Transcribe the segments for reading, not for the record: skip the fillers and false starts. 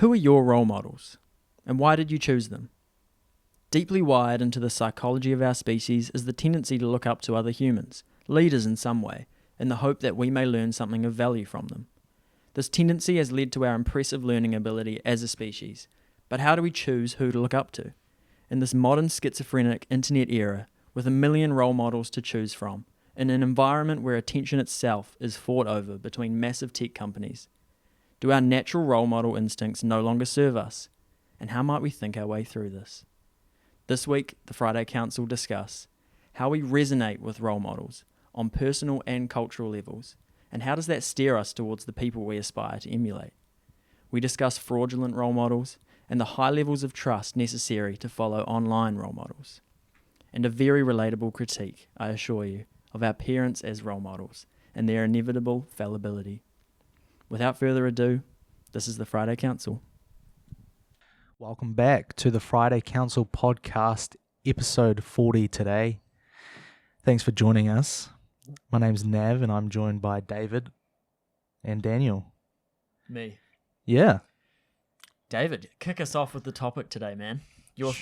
Who are your role models, and why did you choose them? Deeply wired into the psychology of our species is the tendency to look up to other humans, leaders in some way, in the hope that we may learn something of value from them. This tendency has led to our impressive learning ability as a species, but how do we choose who to look up to? In this modern schizophrenic internet era, with a million role models to choose from, in an environment where attention itself is fought over between massive tech companies, do our natural role model instincts no longer serve us? And how might we think our way through this? This week, the Friday Council discuss how we resonate with role models on personal and cultural levels, and how does that steer us towards the people we aspire to emulate. We discuss fraudulent role models and the high levels of trust necessary to follow online role models. And a very relatable critique, I assure you, of our parents as role models and their inevitable fallibility. Without further ado, this is the Friday Council. Welcome back to the Friday Council podcast, episode 40 today. Thanks for joining us. My name's Nav and I'm joined by David and Daniel. Me. Yeah. David, kick us off with the topic today, man. Your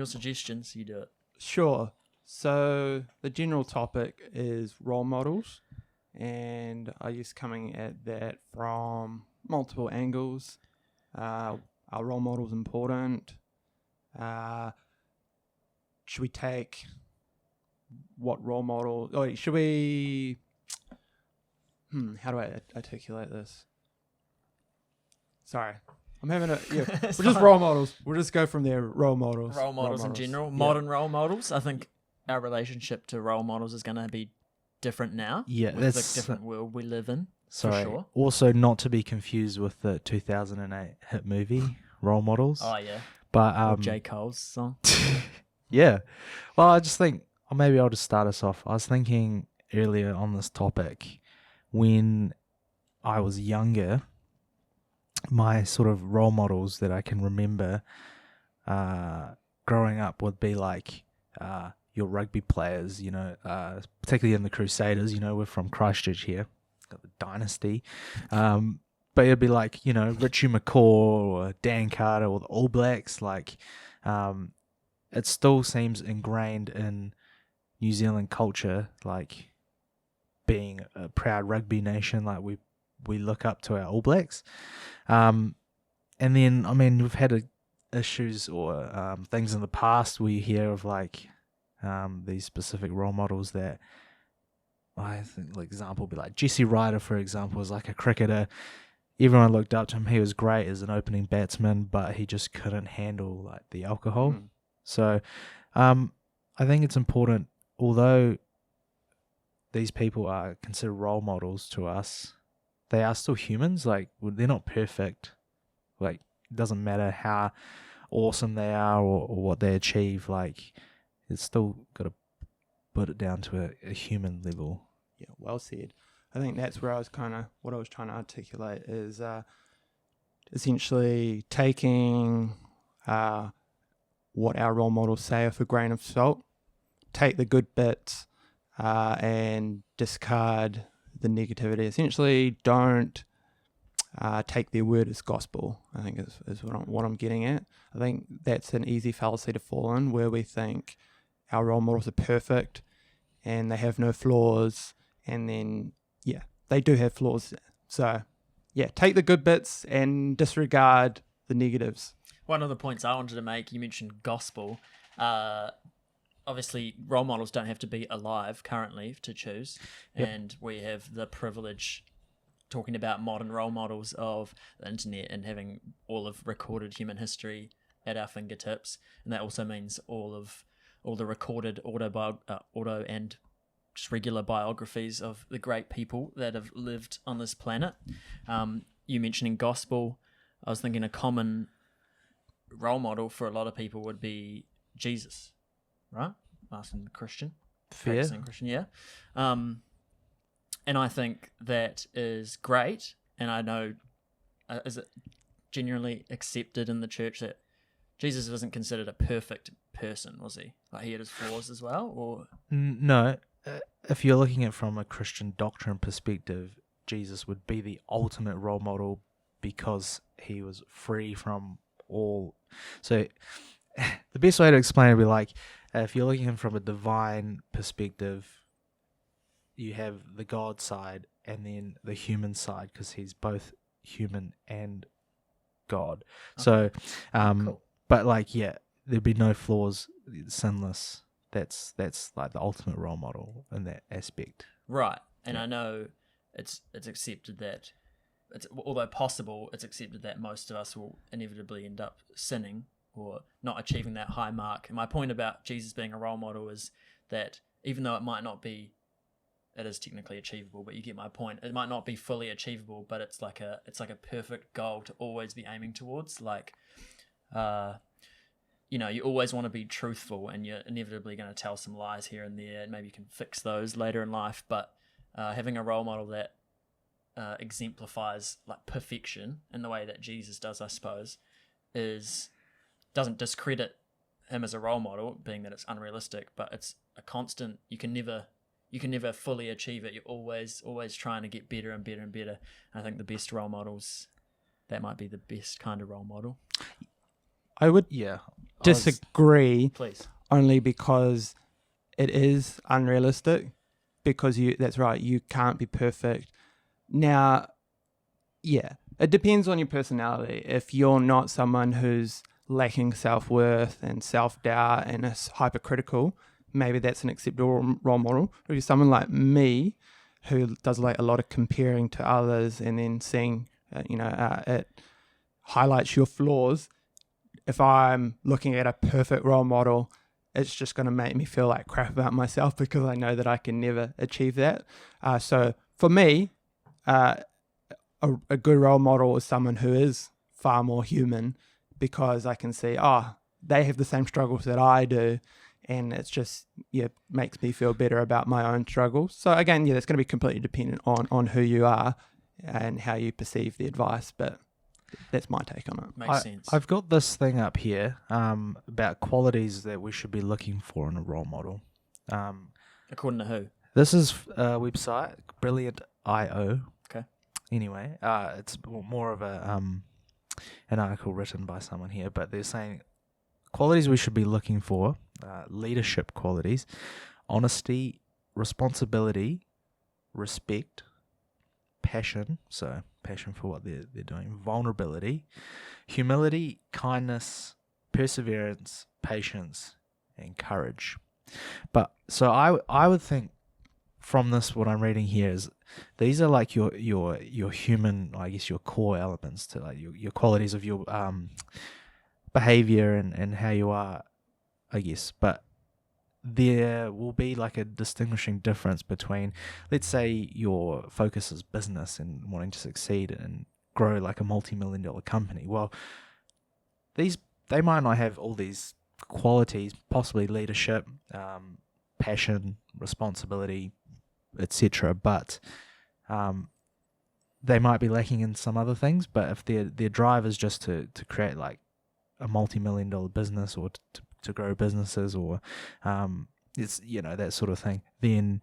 suggestions, you do it. Sure. So the general topic is role models, and I guess coming at that from multiple angles. Are role models important? Should we take what role model? Oh, should we? How do I articulate this? Sorry, I'm having a. Yeah, we're just role models. We'll just go from there. Role models. Role models in general. Modern role models. I think our relationship to role models is going to be different now. Yeah, with the different world we live in. Sorry. For sure. Also, not to be confused with the 2008 hit movie Role Models. Oh yeah. But J. Cole's song. Yeah. Well, I just think maybe I'll just start us off. I was thinking earlier on this topic when I was younger, my sort of role models that I can remember growing up would be like your rugby players, particularly in the Crusaders. We're from Christchurch here, got the dynasty. But it'd be like, Richie McCaw or Dan Carter or the All Blacks. Like, it still seems ingrained in New Zealand culture, like being a proud rugby nation. Like we look up to our All Blacks. And then, we've had issues or things in the past we hear of like these specific role models that I think, like, example would be like Jesse Ryder, for example, was like a cricketer. Everyone looked up to him. He was great as an opening batsman, but he just couldn't handle like the alcohol. So I think it's important, although these people are considered role models to us, they are still humans. Like, they're not perfect. Like, it doesn't matter how awesome they are or what they achieve. Like, it's still got to put it down to a human level. Yeah, well said. I think that's where what I was trying to articulate is essentially taking what our role models say with a grain of salt, take the good bits and discard the negativity. Essentially, don't take their word as gospel, I think is what I'm getting at. I think that's an easy fallacy to fall in, where we think our role models are perfect and they have no flaws, and then, yeah, they do have flaws. So, yeah, take the good bits and disregard the negatives. One of the points I wanted to make, you mentioned gospel. Obviously, role models don't have to be alive currently to choose. Yep. And we have the privilege, talking about modern role models of the internet and having all of recorded human history at our fingertips. And that also means all the recorded auto and just regular biographies of the great people that have lived on this planet. You mentioning gospel, I was thinking a common role model for a lot of people would be Jesus, right? Asking Christian. Fair. Christian, yeah. And I think that is great. And I know, is it genuinely accepted in the church that Jesus wasn't considered a perfect person, was he? Like, he had his flaws as well, or? No. If you're looking at it from a Christian doctrine perspective, Jesus would be the ultimate role model because he was free from all. So the best way to explain it would be like, if you're looking from a divine perspective, you have the God side and then the human side, because he's both human and God. So, Cool. but like, yeah, there'd be no flaws, sinless. That's like the ultimate role model in that aspect. Right. And Yeah. I know it's accepted that, although possible, it's accepted that most of us will inevitably end up sinning or not achieving that high mark. And my point about Jesus being a role model is that even though it might not be, it is technically achievable, but you get my point. It might not be fully achievable, but it's like a perfect goal to always be aiming towards. Like, you always want to be truthful, and you're inevitably going to tell some lies here and there, and maybe you can fix those later in life. But having a role model that exemplifies like perfection in the way that Jesus does, I suppose, doesn't discredit him as a role model, being that it's unrealistic, but it's a constant. You can never fully achieve it. You're always trying to get better and better and better. And I think the best role models, that might be the best kind of role model. I would Yeah. disagree Please. only because it is unrealistic, because that's right, you can't be perfect. Now, yeah, it depends on your personality. If you're not someone who's lacking self-worth and self-doubt and is hypercritical, maybe that's an acceptable role model. Or if you're someone like me who does like a lot of comparing to others and then seeing, it highlights your flaws. If I'm looking at a perfect role model, it's just going to make me feel like crap about myself, because I know that I can never achieve that. So for me, a good role model is someone who is far more human, because I can see, they have the same struggles that I do. And it's just, makes me feel better about my own struggles. So again, it's going to be completely dependent on who you are and how you perceive the advice. But that's my take on it. Makes sense. I've got this thing up here about qualities that we should be looking for in a role model. According to who? This is a website, Brilliant.io. Okay. Anyway, it's more of an article written by someone here, but they're saying qualities we should be looking for: leadership qualities, honesty, responsibility, respect, passion, so passion for what they're doing, vulnerability, humility, kindness, perseverance, patience, and courage. But so I would think from this, what I'm reading here is these are like your human, I guess, your core elements to like your qualities of your behavior and how you are, I guess. But there will be like a distinguishing difference between, let's say your focus is business and wanting to succeed and grow like a multi-million-dollar company. Well, they might not have all these qualities, possibly leadership, passion, responsibility, etc. But they might be lacking in some other things. But if their drive is just to create like a multi-million-dollar business, or to grow businesses, or it's that sort of thing, then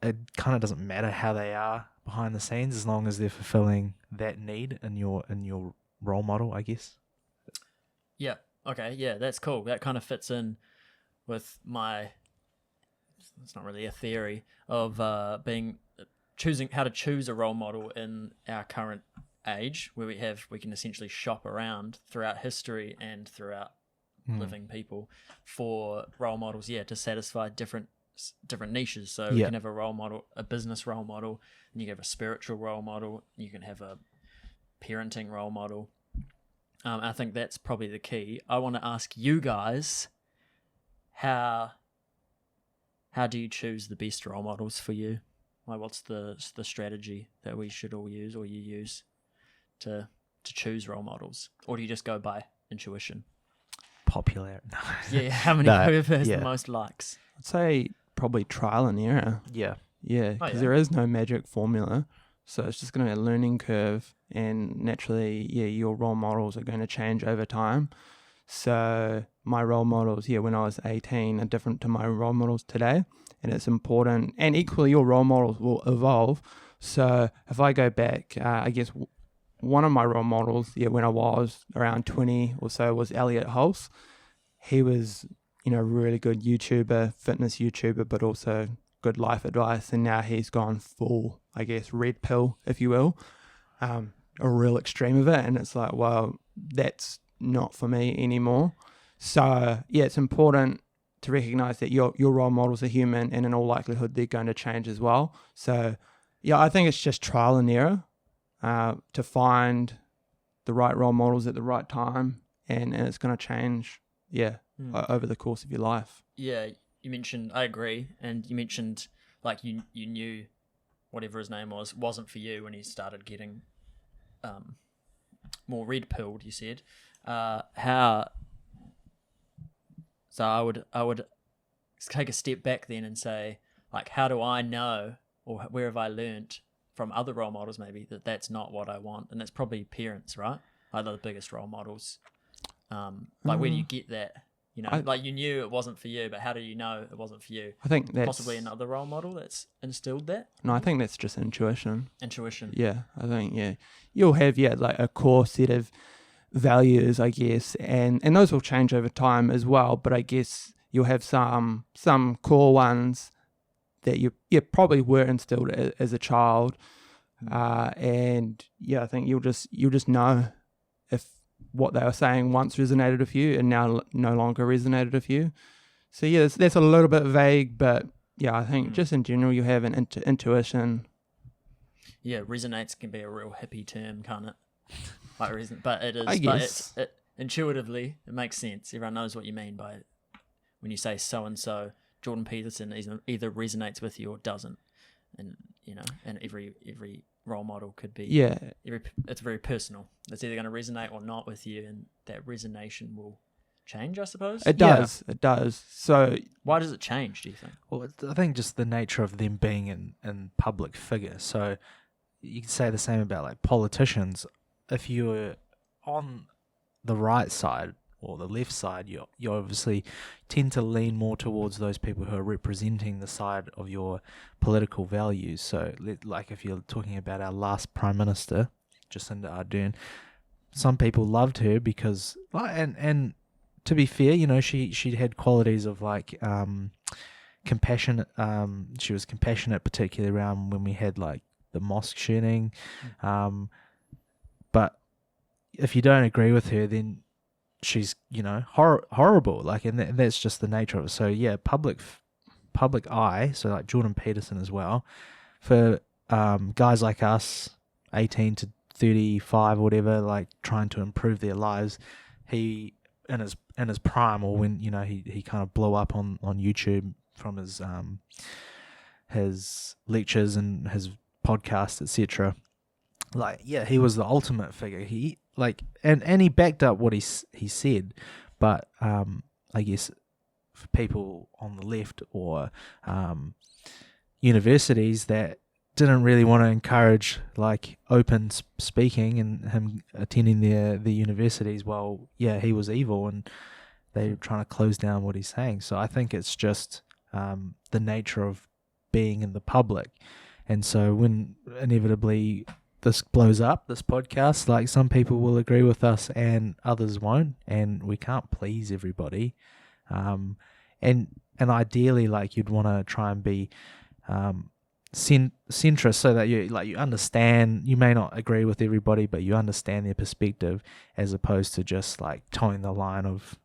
it kind of doesn't matter how they are behind the scenes, as long as they're fulfilling that need in your role model, I guess. Yeah. Okay. Yeah, that's cool. That kind of fits in with it's not really a theory of choosing how to choose a role model in our current age, where we can essentially shop around throughout history and throughout living people for role models, to satisfy different niches. So we can have a role model, a business role model, and you can have a spiritual role model, you can have a parenting role model. I think that's probably the key. I want to ask you guys, how do you choose the best role models for you? Like, what's the strategy that we should all use, or you use, to choose role models? Or do you just go by intuition? Popular. No. Yeah, how many who has the most likes? I'd say probably trial and error. Yeah. Yeah, because there is no magic formula. So it's just going to be a learning curve. And naturally, your role models are going to change over time. So my role models, when I was 18 are different to my role models today. And it's important. And equally, your role models will evolve. So if I go back, I guess one of my role models, when I was around 20 or so, was Elliot Hulse. He was, really good YouTuber, fitness YouTuber, but also good life advice. And now he's gone full, I guess, red pill, if you will, a real extreme of it. And it's like, well, that's not for me anymore. So, it's important to recognize that your role models are human, and in all likelihood, they're going to change as well. So, I think it's just trial and error to find the right role models at the right time, and it's going to change, over the course of your life. Yeah, you mentioned, I agree, and you mentioned like you knew whatever his name wasn't for you when he started getting more red pilled, you said. So I would take a step back then and say, like, how do I know, or where have I learnt from other role models maybe that that's not what I want? And that's probably parents, right? Like the biggest role models. Like where do you get that? Like you knew it wasn't for you, but how do you know it wasn't for you? I think that's possibly another role model that's instilled that. No, I think that's just intuition. Yeah, I think you'll have like a core set of values, I guess, and those will change over time as well, but I guess you'll have some core ones that you probably were instilled as a child, and I think you'll just know if what they were saying once resonated with you and now no longer resonated with you. So that's a little bit vague, but I think just in general you have an intuition. Resonates can be a real hippie term, can't it? But it is. I guess. But intuitively, it makes sense. Everyone knows what you mean by it. When you say so and so, Jordan Peterson either resonates with you or doesn't, and and every role model could be. It's very personal. It's either going to resonate or not with you, and that resonation will change, I suppose. It does. It does. So why does it change, do you think? Well, I think just the nature of them being in public figures. So you can say the same about like politicians. If you're on the right side or the left side, you obviously tend to lean more towards those people who are representing the side of your political values. So, like if you're talking about our last Prime Minister, Jacinda Ardern, some people loved her because, and to be fair, she had qualities of like compassionate. She was compassionate, particularly around when we had like the mosque shooting. But if you don't agree with her, then she's horrible. Like, and that's just the nature of it. So public eye. So like Jordan Peterson as well, for guys like us, 18 to 35 or whatever, like trying to improve their lives. He in his prime, or when he kind of blew up on YouTube from his lectures and his podcast, etc. Like, he was the ultimate figure. He and he backed up what he said, but I guess for people on the left or universities that didn't really want to encourage like open speaking and him attending the universities, well, he was evil and they were trying to close down what he's saying. So I think it's just the nature of being in the public. And so when inevitably this blows up, this podcast, like some people will agree with us and others won't, and we can't please everybody. And ideally, like you'd want to try and be centrist so that you understand. You may not agree with everybody, but you understand their perspective, as opposed to just like towing the line of,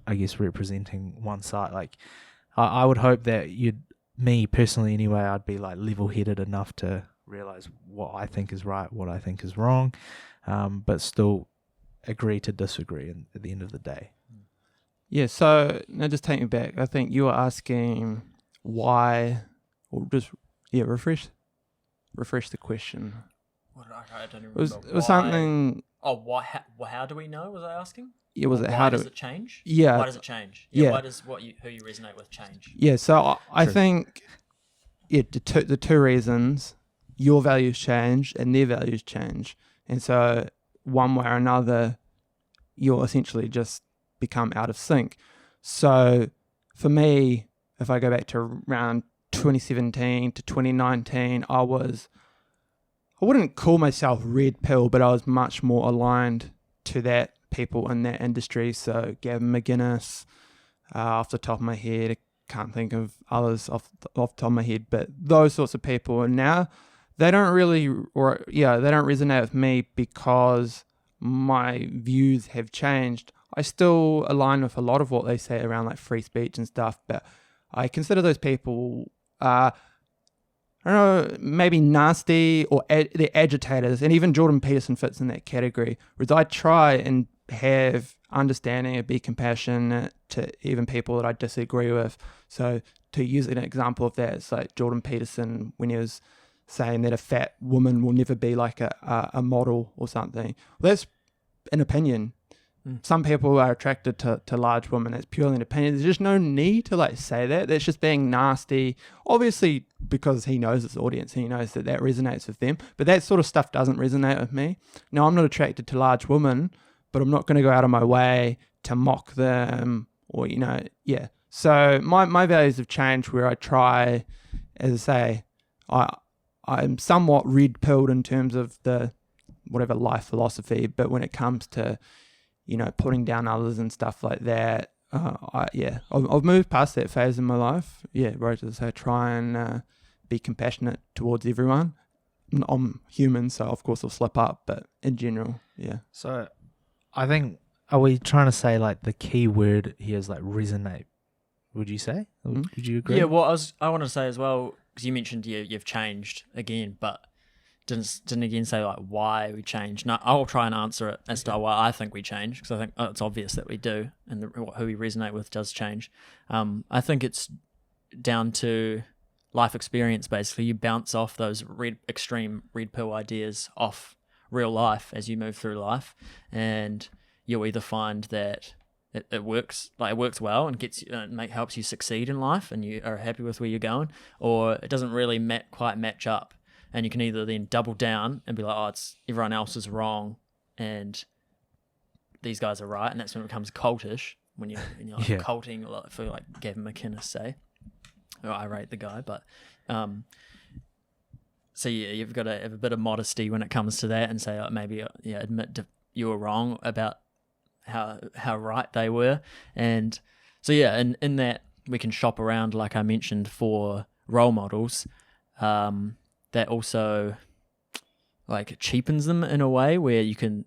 I guess, representing one side. Like I would hope that me personally anyway, I'd be like level-headed enough to realize what I think is right, what I think is wrong, but still agree to disagree at the end of the day. Yeah, so now just take me back. I think you were asking why, or just refresh the question. I don't remember. It was something. Oh, why? How do we know? Was I asking? Yeah, was it why how does it change? Yeah. Why does it change? Yeah. Why does who you resonate with change? Yeah. So I think the two reasons: your values change and their values change, and so one way or another, you'll essentially just become out of sync. So for me, if I go back to around 2017 to 2019, I was I wouldn't call myself red pill, but I was much more aligned to that people in that industry. So Gavin McGuinness, off the top of my head, I can't think of others off the top of my head, but those sorts of people. And now they don't really, they don't resonate with me because my views have changed. I still align with a lot of what they say around like free speech and stuff, but I consider those people, I don't know, maybe nasty or they're agitators, and even Jordan Peterson fits in that category. Whereas I try and have understanding and be compassionate to even people that I disagree with. So to use an example of that, it's like Jordan Peterson when he was saying that a fat woman will never be like a model or something. Well, that's an opinion. Some people are attracted to large women. It's purely an opinion. There's just no need to like say that. That's just being nasty. Obviously, because he knows his audience, he knows that resonates with them. But that sort of stuff doesn't resonate with me. Now, I'm not attracted to large women, but I'm not going to go out of my way to mock them or, So my values have changed where I try, as I say, I'm somewhat red-pilled in terms of the whatever life philosophy, but when it comes to putting down others and stuff like that. I've moved past that phase in my life. Yeah, right. As I try and be compassionate towards everyone. I'm human, so of course I'll slip up, but in general, yeah. So, I think, are we trying to say like the key word here is like resonate? Would you say? Would you agree? Yeah. Well, I want to say as well because you mentioned you've changed again, but didn't again say like why we changed. No, I'll try and answer it as to why I think we changed because I think it's obvious that we do, and who we resonate with does change. I think it's down to life experience. Basically, you bounce off those extreme red pill ideas off real life as you move through life, and you'll either find that it works well and gets helps you succeed in life, and you are happy with where you're going, or it doesn't really quite match up. And you can either then double down and be like, oh, it's everyone else is wrong and these guys are right. And that's when it becomes cultish, when you're like culting, like, for like Gavin McInnes say. Oh, I rate the guy. But so you've got to have a bit of modesty when it comes to that and say, maybe admit you were wrong about how right they were. And so, in that we can shop around, like I mentioned, for role models. That also like cheapens them in a way where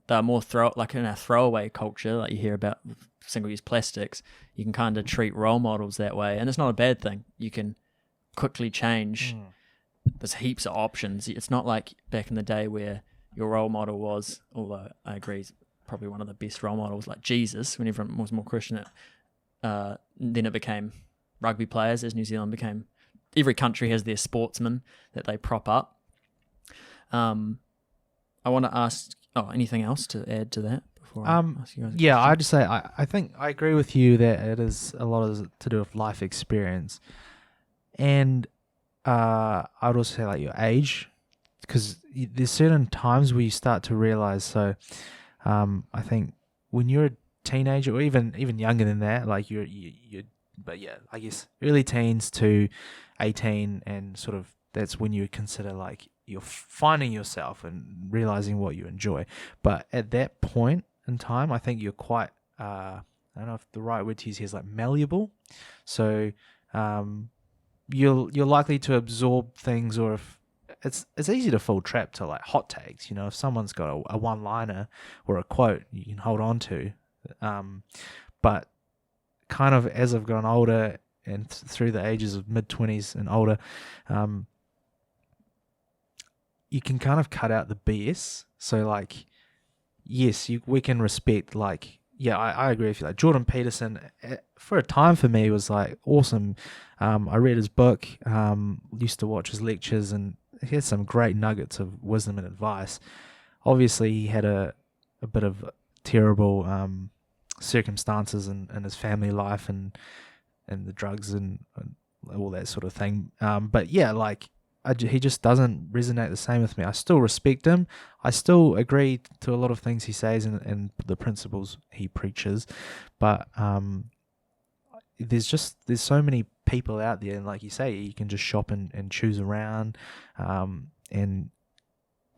they're more in a throwaway culture, like you hear about single-use plastics, you can kind of treat role models that way, and it's not a bad thing. You can quickly change. There's heaps of options. It's not like back in the day where your role model was, although I agree, probably one of the best role models, like Jesus, when everyone was more Christian. Then it became rugby players as New Zealand became. Every country has their sportsmen that they prop up. I want to ask, anything else to add to that before I ask you guys a question? I'd just say I think I agree with you that it is a lot to do with life experience, and I'd also say like your age, because there's certain times where you start to realize. So, I think when you're a teenager or even younger than that, like you're but yeah, I guess early teens to 18, and sort of that's when you consider like you're finding yourself and realizing what you enjoy. But at that point in time, I think you're quite, I don't know if the right word to use here is like malleable. So you're likely to absorb things, or if it's easy to fall trap to like hot takes. If someone's got a one-liner or a quote you can hold on to, but kind of as I've grown older and through the ages of mid-20s and older, you can kind of cut out the BS. So like, yes, we can respect like, I agree with you. Like Jordan Peterson, for a time for me, was like awesome. I read his book, used to watch his lectures, and he had some great nuggets of wisdom and advice. Obviously, he had a bit of terrible circumstances in his family life and the drugs and all that sort of thing. But yeah, like he just doesn't resonate the same with me. I still respect him. I still agree to a lot of things he says and the principles he preaches. But there's so many people out there, and like you say, you can just shop and choose around. And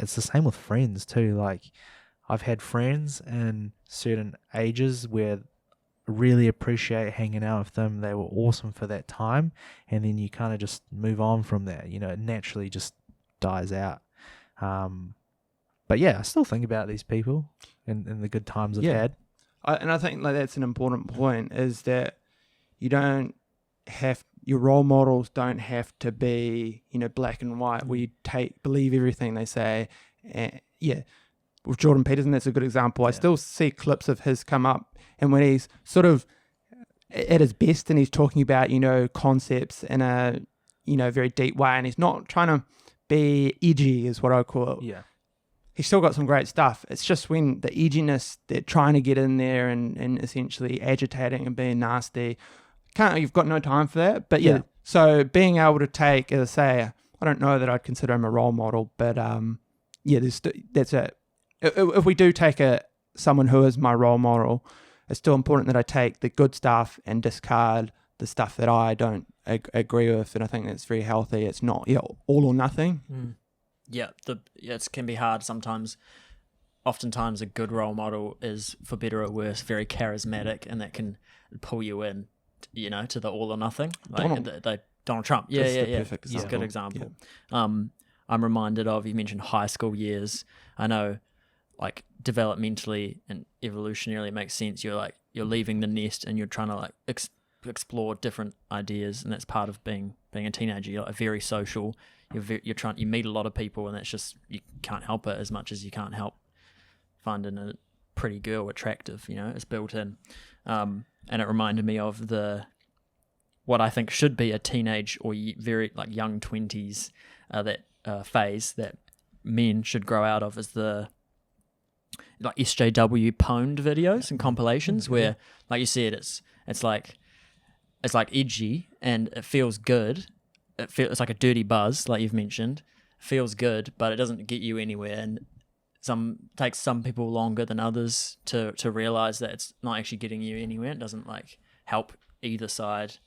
it's the same with friends too. Like, I've had friends in certain ages where I really appreciate hanging out with them. They were awesome for that time, and then you kind of just move on from that. It naturally just dies out. But yeah, I still think about these people and the good times I've had. And I think like that's an important point, is that your role models don't have to be, black and white, where you believe everything they say. And with Jordan Peterson, that's a good example. I still see clips of his come up, and when he's sort of at his best and he's talking about, concepts in a, very deep way, and he's not trying to be edgy, is what I call it. Yeah. He's still got some great stuff. It's just when the edginess, they're trying to get in there and essentially agitating and being nasty, you've got no time for that. But so being able to take, as I say, I don't know that I'd consider him a role model, but that's it. If we do take someone who is my role model, it's still important that I take the good stuff and discard the stuff that I don't agree with, and I think that's very healthy. It's not all or nothing. It can be hard sometimes. Oftentimes a good role model is, for better or worse, very charismatic, and that can pull you in, to the all or nothing. Like Donald Trump. That's a good example. I'm reminded of, you mentioned high school years. I know, like, developmentally and evolutionarily it makes sense. You're leaving the nest and you're trying to like explore different ideas, and that's part of being a teenager. You're very social. You meet a lot of people, and that's just, you can't help it, as much as you can't help finding a pretty girl attractive. It's built in. And it reminded me of what I think should be a teenage or very like young 20s phase that men should grow out of, is the like SJW pwned videos and compilations, where, like you said, it's like edgy and it feels good. It's like a dirty buzz, like you've mentioned. Feels good, but it doesn't get you anywhere, and takes some people longer than others to realize that it's not actually getting you anywhere. It doesn't like help either side.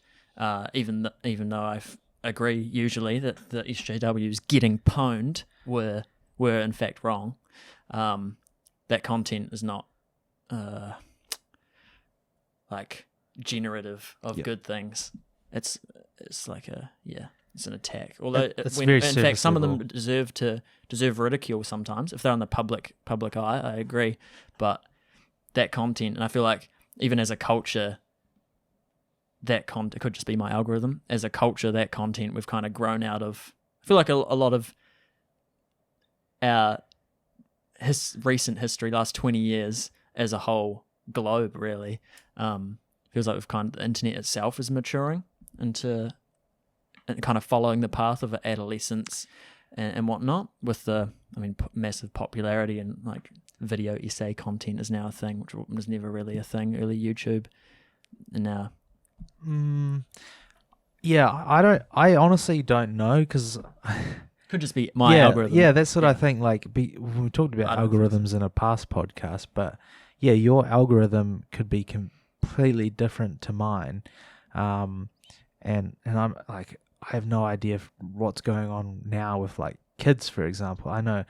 Even though I agree usually that the SJWs getting pwned were in fact wrong. That content is not like generative of good things. It's like it's an attack. Although in fact some of them deserve ridicule sometimes if they're on the public eye. I agree, but that content, and I feel like even as a culture, that content, it could just be my algorithm. As a culture, that content we've kind of grown out of. I feel like a lot of our recent history, last 20 years as a whole globe, really, feels like the internet itself is maturing into and kind of following the path of adolescence and whatnot, with massive popularity, and like video essay content is now a thing, which was never really a thing. Early YouTube, and now. I honestly don't know, because could just be my algorithm. Yeah, that's what I think. Like, we talked about algorithms in a past podcast, but your algorithm could be completely different to mine, and I'm like, I have no idea what's going on now with like kids, for example. I know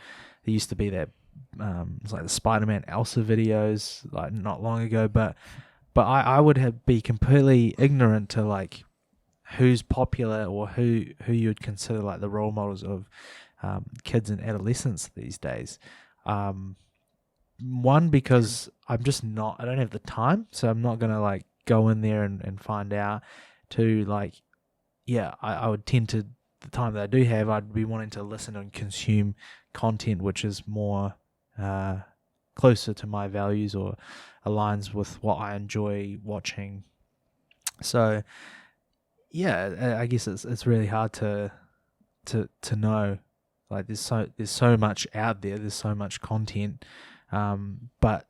there used to be that it's like the Spider-Man Elsa videos like not long ago, but I would be completely ignorant to like who's popular or who you would consider like the role models of kids and adolescents these days. One, because I don't have the time, so I'm not gonna like go in there and find out. Two, like, I would tend to, the time that I do have, I'd be wanting to listen and consume content which is more closer to my values or aligns with what I enjoy watching. So I guess it's really hard to know. Like, there's so much out there, there's so much content, but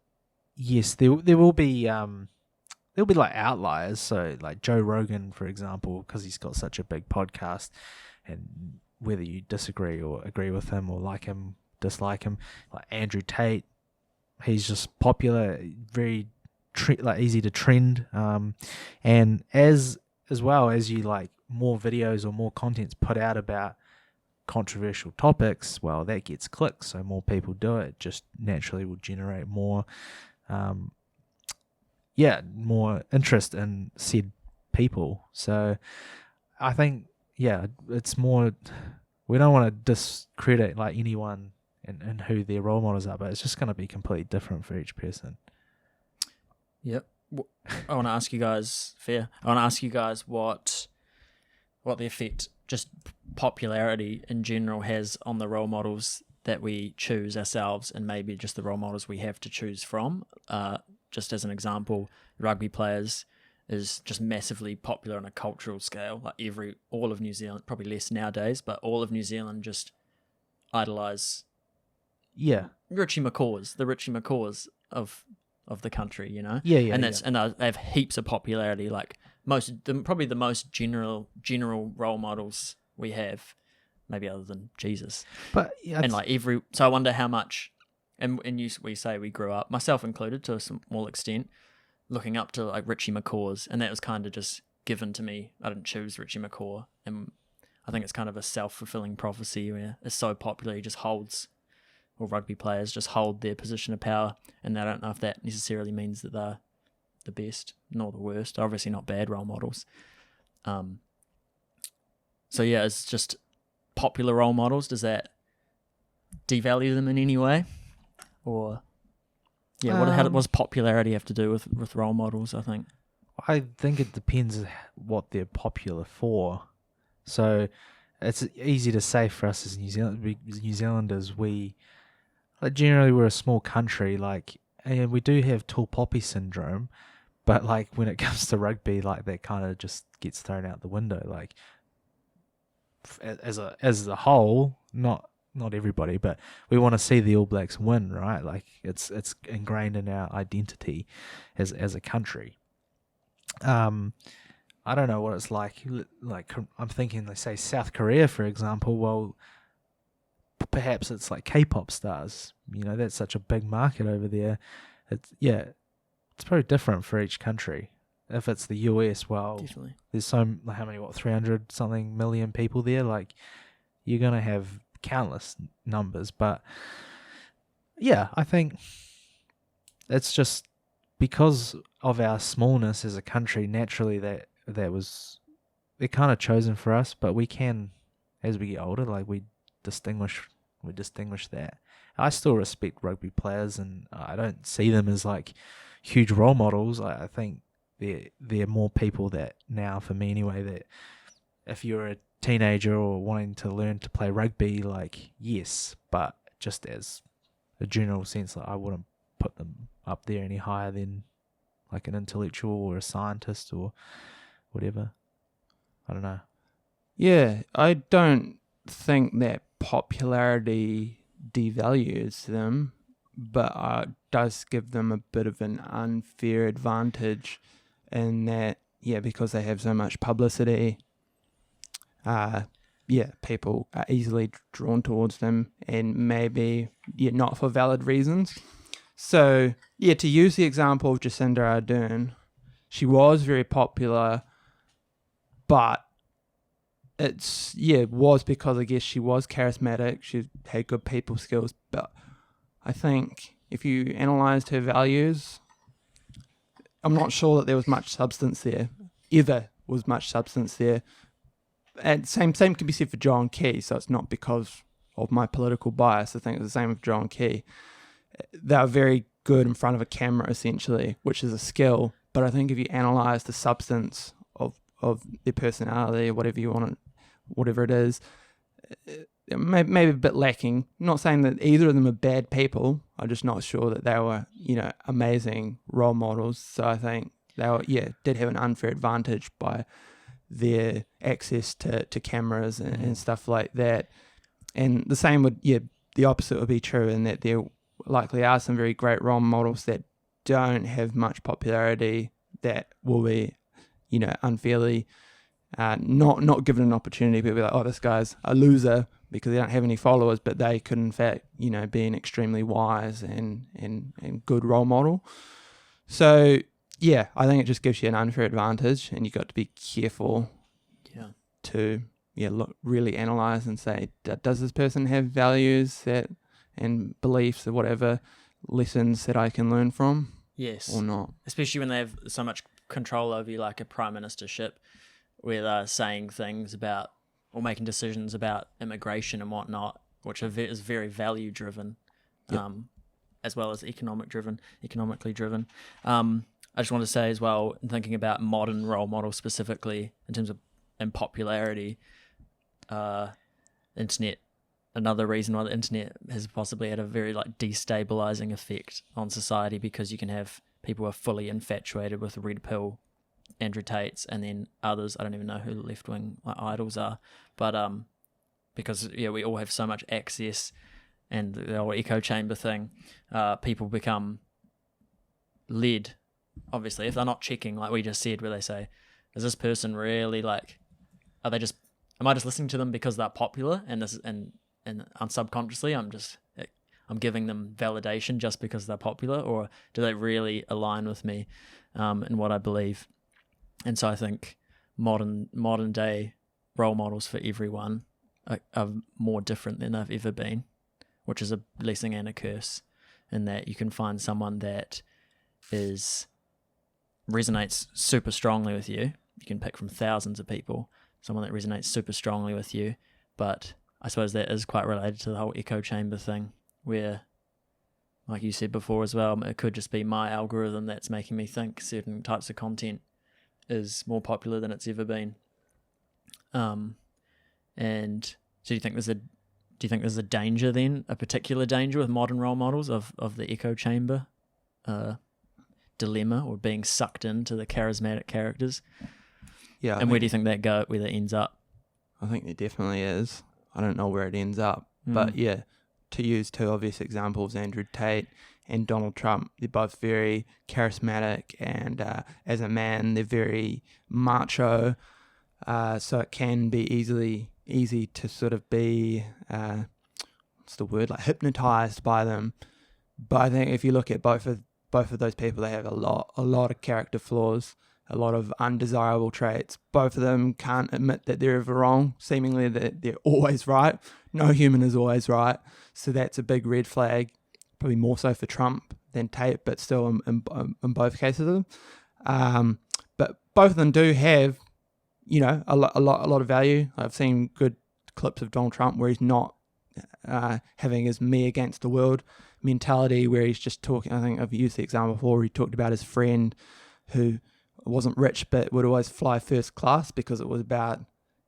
yes, there will be like outliers. So like Joe Rogan, for example, because he's got such a big podcast, and whether you disagree or agree with him or like him, dislike him, like Andrew Tate, he's just popular, very easy to trend, and as well as you like more videos or more content's put out about controversial topics, well, that gets clicks, so more people do it. Just naturally will generate more, more interest in said people. So I think, it's more, we don't want to discredit like anyone and who their role models are, but it's just going to be completely different for each person. Yep. I want to ask you guys, what the effect just popularity in general has on the role models that we choose ourselves, and maybe just the role models we have to choose from. Just as an example, rugby players is just massively popular on a cultural scale. Like all of New Zealand, probably less nowadays, but all of New Zealand just idolise the Richie McCaws of the country, you know. And they have heaps of popularity. Like probably the most general role models we have, maybe other than Jesus. But so I wonder how much. And we say we grew up, myself included, to a small extent, looking up to like Richie McCaws, and that was kind of just given to me. I didn't choose Richie McCaw, and I think it's kind of a self-fulfilling prophecy where it's so popular, he just holds, or rugby players just hold their position of power, and I don't know if that necessarily means that they're the best nor the worst. Obviously not bad role models. So yeah, it's just popular role models. Does that devalue them in any way? Or what does popularity have to do with role models, I think? I think it depends what they're popular for. So it's easy to say for us as New Zealanders, generally we're a small country, and we do have tall poppy syndrome, but when it comes to rugby, that kind of just gets thrown out the window. As a whole, not everybody, but we want to see the All Blacks win, right? It's ingrained in our identity as a country. I don't know what it's like. I'm thinking, they say South Korea, for example. Well, perhaps it's like K-pop stars. That's such a big market over there. It's probably different for each country. If it's the US, well, definitely. There's how many, 300 something million people there. You're gonna have countless numbers, but I think it's just because of our smallness as a country. Naturally, they're kind of chosen for us, but we can, as we get older, we distinguish that. I still respect rugby players, and I don't see them as huge role models. I think they're more people that now, for me anyway, that if you're a teenager or wanting to learn to play rugby, yes, but just as a general sense, I wouldn't put them up there any higher than an intellectual or a scientist or whatever. I don't know. Yeah, I don't think that popularity devalues them, but does give them a bit of an unfair advantage in that, because they have so much publicity, people are easily drawn towards them, and maybe not for valid reasons. So to use the example of Jacinda Ardern, she was very popular, but was because I guess she was charismatic, she had good people skills. But I think if you analysed her values, I'm not sure that there was much substance there, ever was much substance there. And same can be said for John Key, so it's not because of my political bias. I think it's the same with John Key. They are very good in front of a camera, essentially, which is a skill. But I think if you analyse the substance of their personality, or whatever it is, maybe a bit lacking. I'm not saying that either of them are bad people. I'm just not sure that they were, amazing role models. So I think they were, did have an unfair advantage by their access to cameras and stuff like that. And the same would, the opposite would be true in that there likely are some very great role models that don't have much popularity that will be, unfairly not given an opportunity. People be like, oh, this guy's a loser because they don't have any followers, but they could in fact, be an extremely wise and good role model. So I think it just gives you an unfair advantage, and you've got to be careful to look, really analyze and say, does this person have values and beliefs or whatever, lessons that I can learn from Yes. or not? Especially when they have so much control over you, like a prime ministership, where they're saying things about or making decisions about immigration and whatnot, which is very value driven, Yep. as well as economically driven. I just want to say as well, in thinking about modern role models specifically in terms of popularity, internet. Another reason why the internet has possibly had a very like destabilizing effect on society, because you can have people who are fully infatuated with red pill Andrew Tates, and then others, I don't even know who the left wing like idols are, but because we all have so much access, and the whole echo chamber thing, people become led. Obviously, if they're not checking, like we just said, where they say, "Is this person really like? Am I just listening to them because they're popular?" And subconsciously, I'm giving them validation just because they're popular, or do they really align with me in what I believe? And so I think modern day role models for everyone are more different than they've ever been, which is a blessing and a curse, in that you can find someone that resonates super strongly with you. You can pick from thousands of people someone that resonates super strongly with you, but I suppose that is quite related to the whole echo chamber thing, where, like you said before as well, it could just be my algorithm that's making me think certain types of content is more popular than it's ever been. And so do you think there's a danger then, a particular danger with modern role models of the echo chamber dilemma, or being sucked into the charismatic characters? Yeah. And where do you think where that ends up? I think there definitely is. I don't know where it ends up. But yeah, to use two obvious examples, Andrew Tate and Donald Trump, they're both very charismatic, and as a man, they're very macho. So it can be easy to sort of be, what's the word, like hypnotized by them. But I think if you look at both of those people, they have a lot of character flaws, a lot of undesirable traits. Both of them can't admit that they're ever wrong, seemingly that they're always right. No human is always right. So that's a big red flag, probably more so for Trump than Tate, but still in both cases of them. But both of them do have, a lot of value. I've seen good clips of Donald Trump where he's not having his me against the world mentality, where he's just talking. I think I've used the example before, where he talked about his friend who wasn't rich but would always fly first class because it was about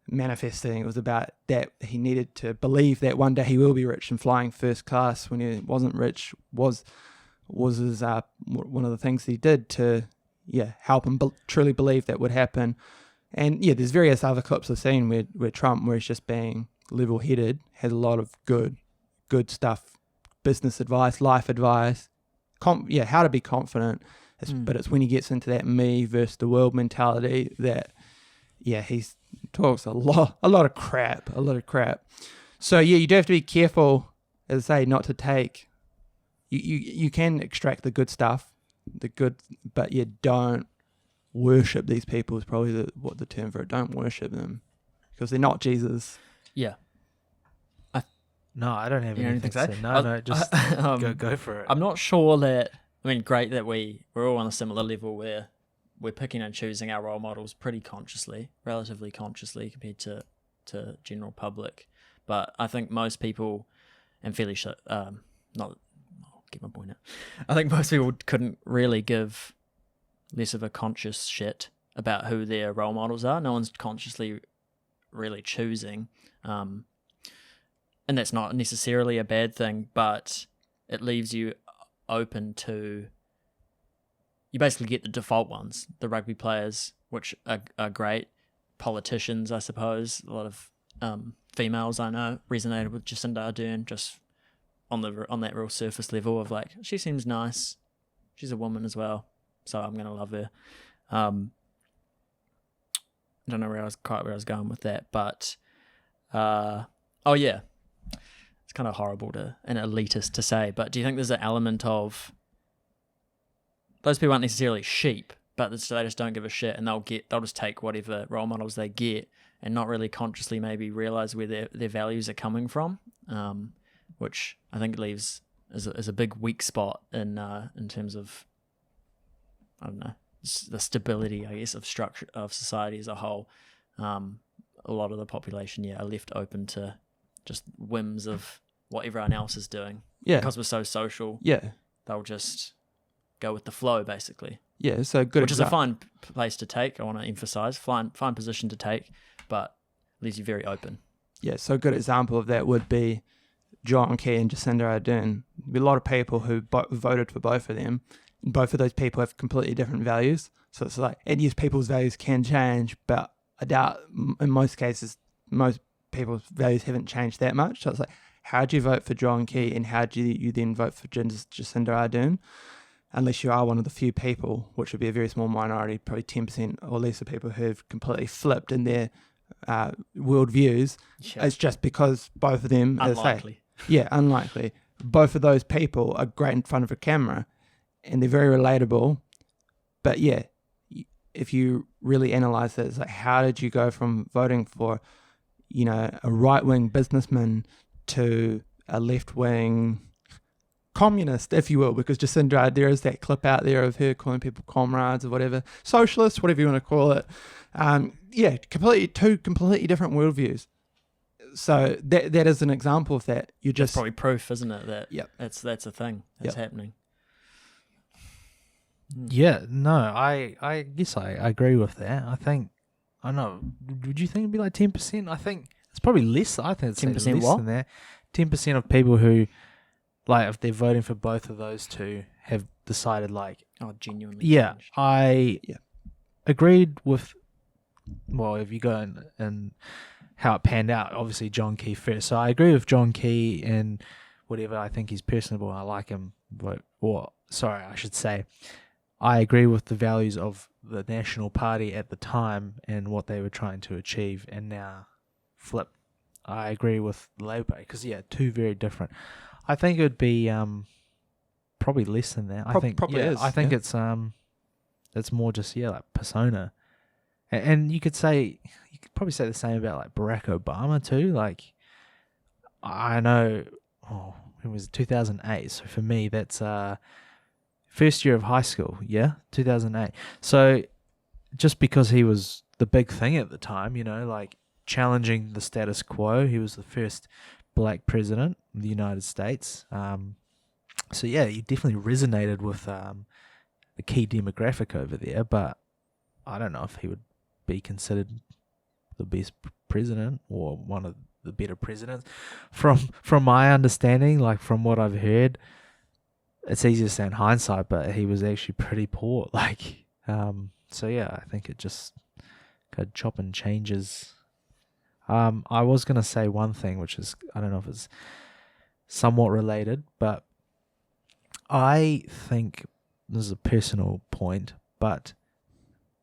manifesting. It was about that he needed to believe that one day he will be rich, and flying first class when he wasn't rich was his one of the things he did to help him truly believe that would happen. And there's various other clips I've seen where Trump, where he's just being level-headed, has a lot of good stuff, business advice, life advice, how to be confident. But it's when he gets into that me versus the world mentality that, he talks a lot of crap. So you do have to be careful, as I say, not to take. You can extract the good stuff, but you don't worship these people. Is probably what the term for it. Don't worship them, because they're not Jesus. Yeah. No, I don't have anything to say. No, just go for it. I'm not sure that. I mean, great that we're all on a similar level where we're picking and choosing our role models pretty consciously, relatively consciously compared to general public. But I think most people, and fairly I'll get my point out. I think most people couldn't really give less of a conscious shit about who their role models are. No one's consciously really choosing. And that's not necessarily a bad thing, but it leaves you open to, you basically get the default ones, the rugby players, which are great, politicians, I suppose. A lot of females I know resonated with Jacinda Ardern, just on that real surface level of like, she seems nice, she's a woman as well, so I'm gonna love her. I don't know where I was going with that, but it's kind of horrible and elitist to say, but do you think there's an element of those people aren't necessarily sheep, but they just don't give a shit, and they'll just take whatever role models they get and not really consciously maybe realize where their values are coming from, which I think leaves as a big weak spot in terms of, I don't know, the stability, I guess, of structure of society as a whole. A lot of the population, are left open to just whims of what everyone else is doing. Yeah. Because we're so social. Yeah. They'll just go with the flow, basically. Yeah. So good. Which is a fine place to take. I want to emphasize fine position to take, but leaves you very open. Yeah. So a good example of that would be John Key and Jacinda Ardern. There'd be a lot of people who voted for both of them. And both of those people have completely different values. So it's like, and yes, people's values can change, but I doubt in most cases, most people's values haven't changed that much. So it's like, how do you vote for John Key and how do you then vote for Jacinda Ardern? Unless you are one of the few people, which would be a very small minority, probably 10% or less of people who have completely flipped in their world views. Yeah. It's just because both of them, Unlikely. Unlikely. Both of those people are great in front of a camera and they're very relatable. But yeah, if you really analyze it, it's like, how did you go from voting for, a right-wing businessman to a left-wing communist, if you will, because Jacinda, there is that clip out there of her calling people comrades or whatever, socialist, whatever you want to call it. Two completely different worldviews. So that is an example of that. That's probably proof, isn't it? That Yep. that's a thing that's happening. Yeah, no, I guess I agree with that. I think, I don't know, would you think it'd be like 10%? I think it's probably less. I think it's 10% less what? than that. 10% of people who, like, if they're voting for both of those two, have decided, like, Genuinely changed. I agreed with, well, if you go and how it panned out, obviously John Key first. So I agree with John Key and whatever. I think he's personable. I like him. I should say, I agree with the values of the National Party at the time and what they were trying to achieve, and now flip. I agree with Labour because, two very different. I think it would be probably less than that. I think probably is. I think it's more just like persona, and you could probably say the same about like Barack Obama too. Like, I know, it was 2008. So for me, that's first year of high school, 2008. So just because he was the big thing at the time, like challenging the status quo, he was the first black president of the United States. So he definitely resonated with the key demographic over there, but I don't know if he would be considered the best president or one of the better presidents. From my understanding, like from what I've heard, it's easy to say in hindsight, but he was actually pretty poor. Like, I think it just got chop and changes. I was going to say one thing, which is, I don't know if it's somewhat related, but I think this is a personal point, but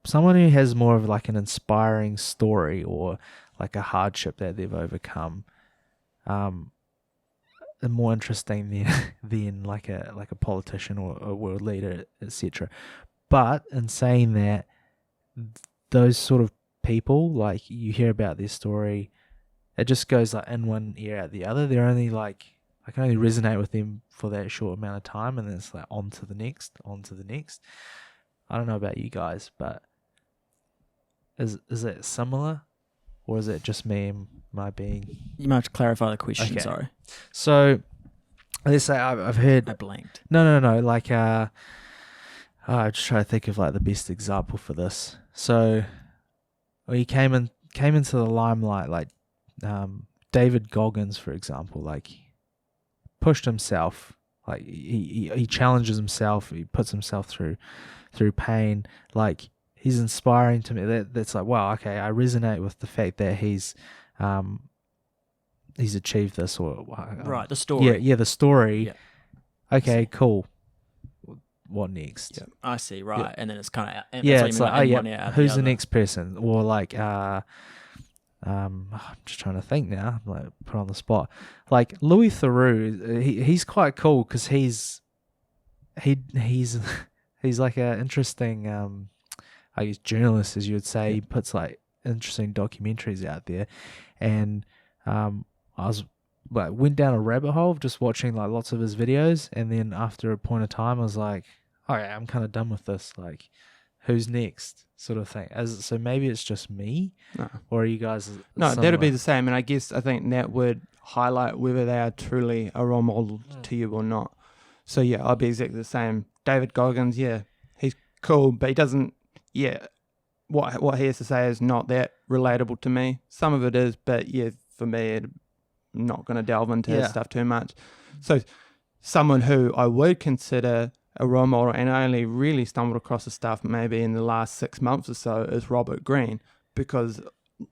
someone who has more of like an inspiring story or like a hardship that they've overcome, more interesting than like a politician or a world leader, etc. But in saying that, those sort of people, like you hear about their story, it just goes like in one ear out the other. They're only like, I can only resonate with them for that short amount of time, and then it's like on to the next. I don't know about you guys, but is it similar, or is it just me and my being? You might have to clarify the question. Okay. Sorry, So let's say I've heard. I blanked. No. Like I'm just trying to think of like the best example for this. So he came into the limelight, like David Goggins, for example, like pushed himself, like he challenges himself, he puts himself through pain. Like, he's inspiring to me. That's like, wow, okay, I resonate with the fact that he's achieved this, or right, the story. Yeah, the story. Yeah. Okay, cool. What next? Yeah. I see, right. Yeah. And then it's kind of It's like, who's the next person? Or like, I'm just trying to think now. I'm like put on the spot. Like Louis Theroux, he's quite cool because he's like an interesting I guess, journalist, as you would say. He puts like interesting documentaries out there, and I was like went down a rabbit hole of just watching like lots of his videos, and then after a point of time, I was like, all right, I'm kind of done with this. Like, who's next, sort of thing. So maybe it's just me, No. or are you guys? No, similar? that'd be the same. And I think that would highlight whether they are truly a role model to you or not. So yeah, I'll be exactly the same. David Goggins, yeah, he's cool, but he doesn't. Yeah, what he has to say is not that relatable to me. Some of it is, but yeah, for me, I'm not going to delve into his stuff too much. So someone who I would consider a role model, and I only really stumbled across his stuff maybe in the last 6 months or so, is Robert Greene, because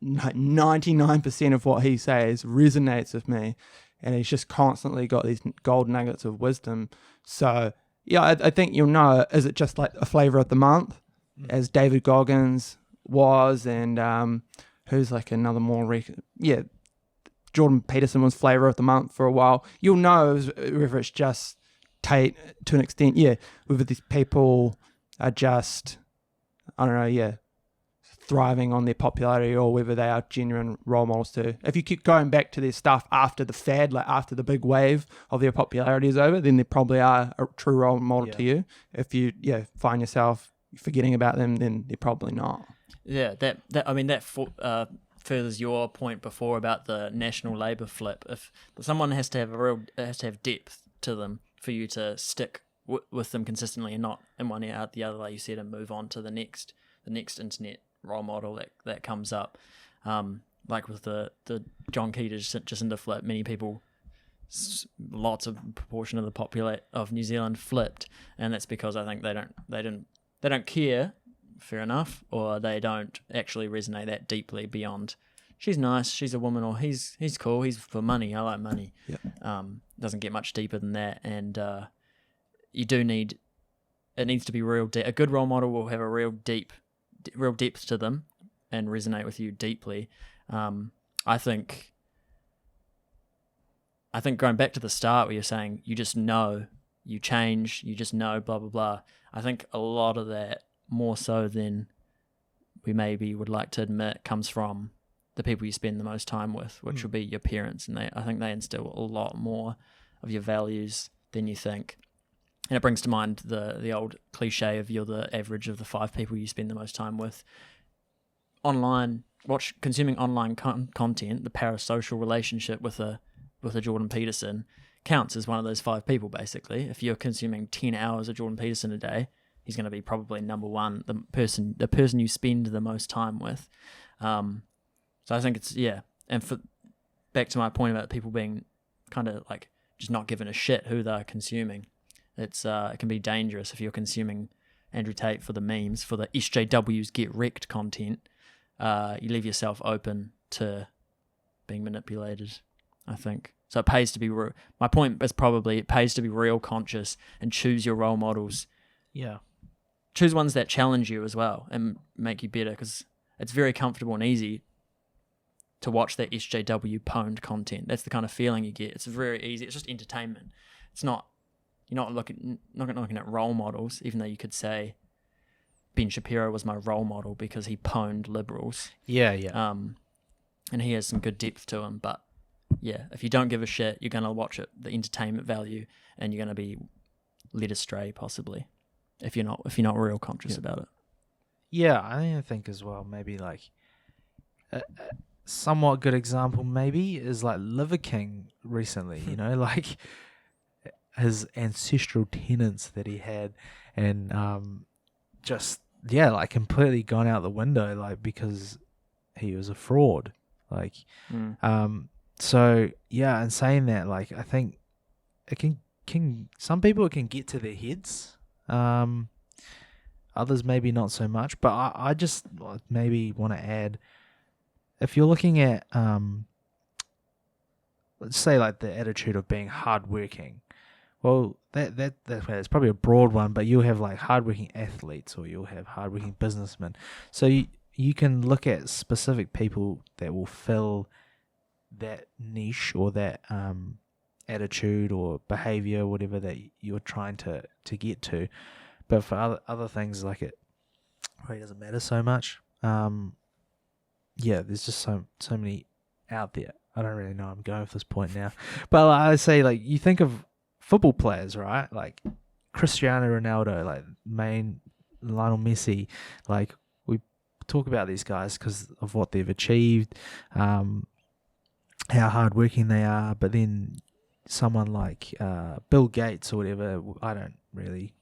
99% of what he says resonates with me, and he's just constantly got these gold nuggets of wisdom. So yeah, I think you'll know, is it just like a flavor of the month, as David Goggins was, and who's like another more Jordan Peterson was flavor of the month for a while. You'll know whether it's just Tate to an extent, whether these people are just, I don't know, thriving on their popularity, or whether they are genuine role models too. If you keep going back to their stuff after the fad, like after the big wave of their popularity is over, then they probably are a true role model to you. If you find yourself forgetting about them, then they're probably not. Yeah, that furthers your point before about the National Labour flip. If someone has to have depth to them for you to stick with them consistently, and not in one ear out the other, like you said, and move on to the next internet role model that comes up. Like with the John Key to Jacinda flip, many people, lots of proportion of the population of New Zealand flipped, and that's because I think they don't care, fair enough, or they don't actually resonate that deeply beyond, she's nice, she's a woman, or he's cool, he's for money, I like money. Doesn't get much deeper than that, and it needs to be real deep. A good role model will have a real depth to them and resonate with you deeply. I think going back to the start where you're saying you just know, you change, you just know, blah, blah, blah. I think a lot of that, more so than we maybe would like to admit, comes from the people you spend the most time with, which will be your parents. And I think they instill a lot more of your values than you think. And it brings to mind the old cliche of you're the average of the 5 people you spend the most time with. Consuming online content, the parasocial relationship with a Jordan Peterson counts as one of those 5 people, basically. If you're consuming 10 hours of Jordan Peterson a day, he's going to be probably number one, the person you spend the most time with. So I think it's, and back to my point about people being kind of like just not giving a shit who they're consuming. It can be dangerous if you're consuming Andrew Tate for the memes, for the SJWs get wrecked content. You leave yourself open to being manipulated, I think. So it pays to be my point is probably it pays to be real conscious and choose your role models. Yeah. Choose ones that challenge you as well and make you better, because it's very comfortable and easy to watch that SJW pwned content. That's the kind of feeling you get. It's very easy. It's just entertainment. It's not, you're not looking at role models, even though you could say Ben Shapiro was my role model because he pwned liberals. Yeah. And he has some good depth to him, but yeah, if you don't give a shit, you're going to watch it, the entertainment value, and you're going to be led astray possibly if you're not real conscious about it. Yeah, I think as well, maybe like a somewhat good example maybe is like Liver King recently, like his ancestral tenets that he had, and like completely gone out the window, like because he was a fraud. Like so yeah, and saying that, like I think it can some people it can get to their heads. Others maybe not so much, but I just maybe want to add, if you're looking at let's say like the attitude of being hardworking, well that's probably a broad one, but you'll have like hardworking athletes, or you'll have hardworking businessmen. So you can look at specific people that will fill that niche or that attitude or behavior, whatever that you're trying to get to. But for other things, like where he doesn't matter so much. Yeah, there's just so many out there. I don't really know where I'm going with this point now. But I say, like, you think of football players, right? Like Cristiano Ronaldo, like main Lionel Messi. Like, we talk about these guys because of what they've achieved, how hardworking they are. But then someone like Bill Gates or whatever, I don't really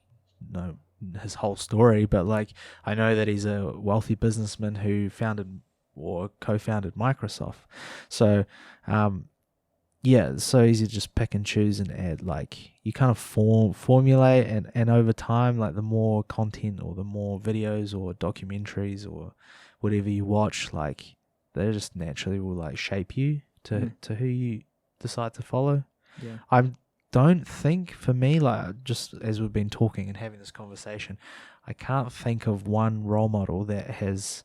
know his whole story, but like I know that he's a wealthy businessman who founded or co-founded Microsoft. So yeah, it's so easy to just pick and choose and add. Like you kind of formulate and over time, like the more content or the more videos or documentaries or whatever you watch, like they just naturally will like shape you to who you decide to follow. Yeah. I don't think, for me, like just as we've been talking and having this conversation, I can't think of one role model that has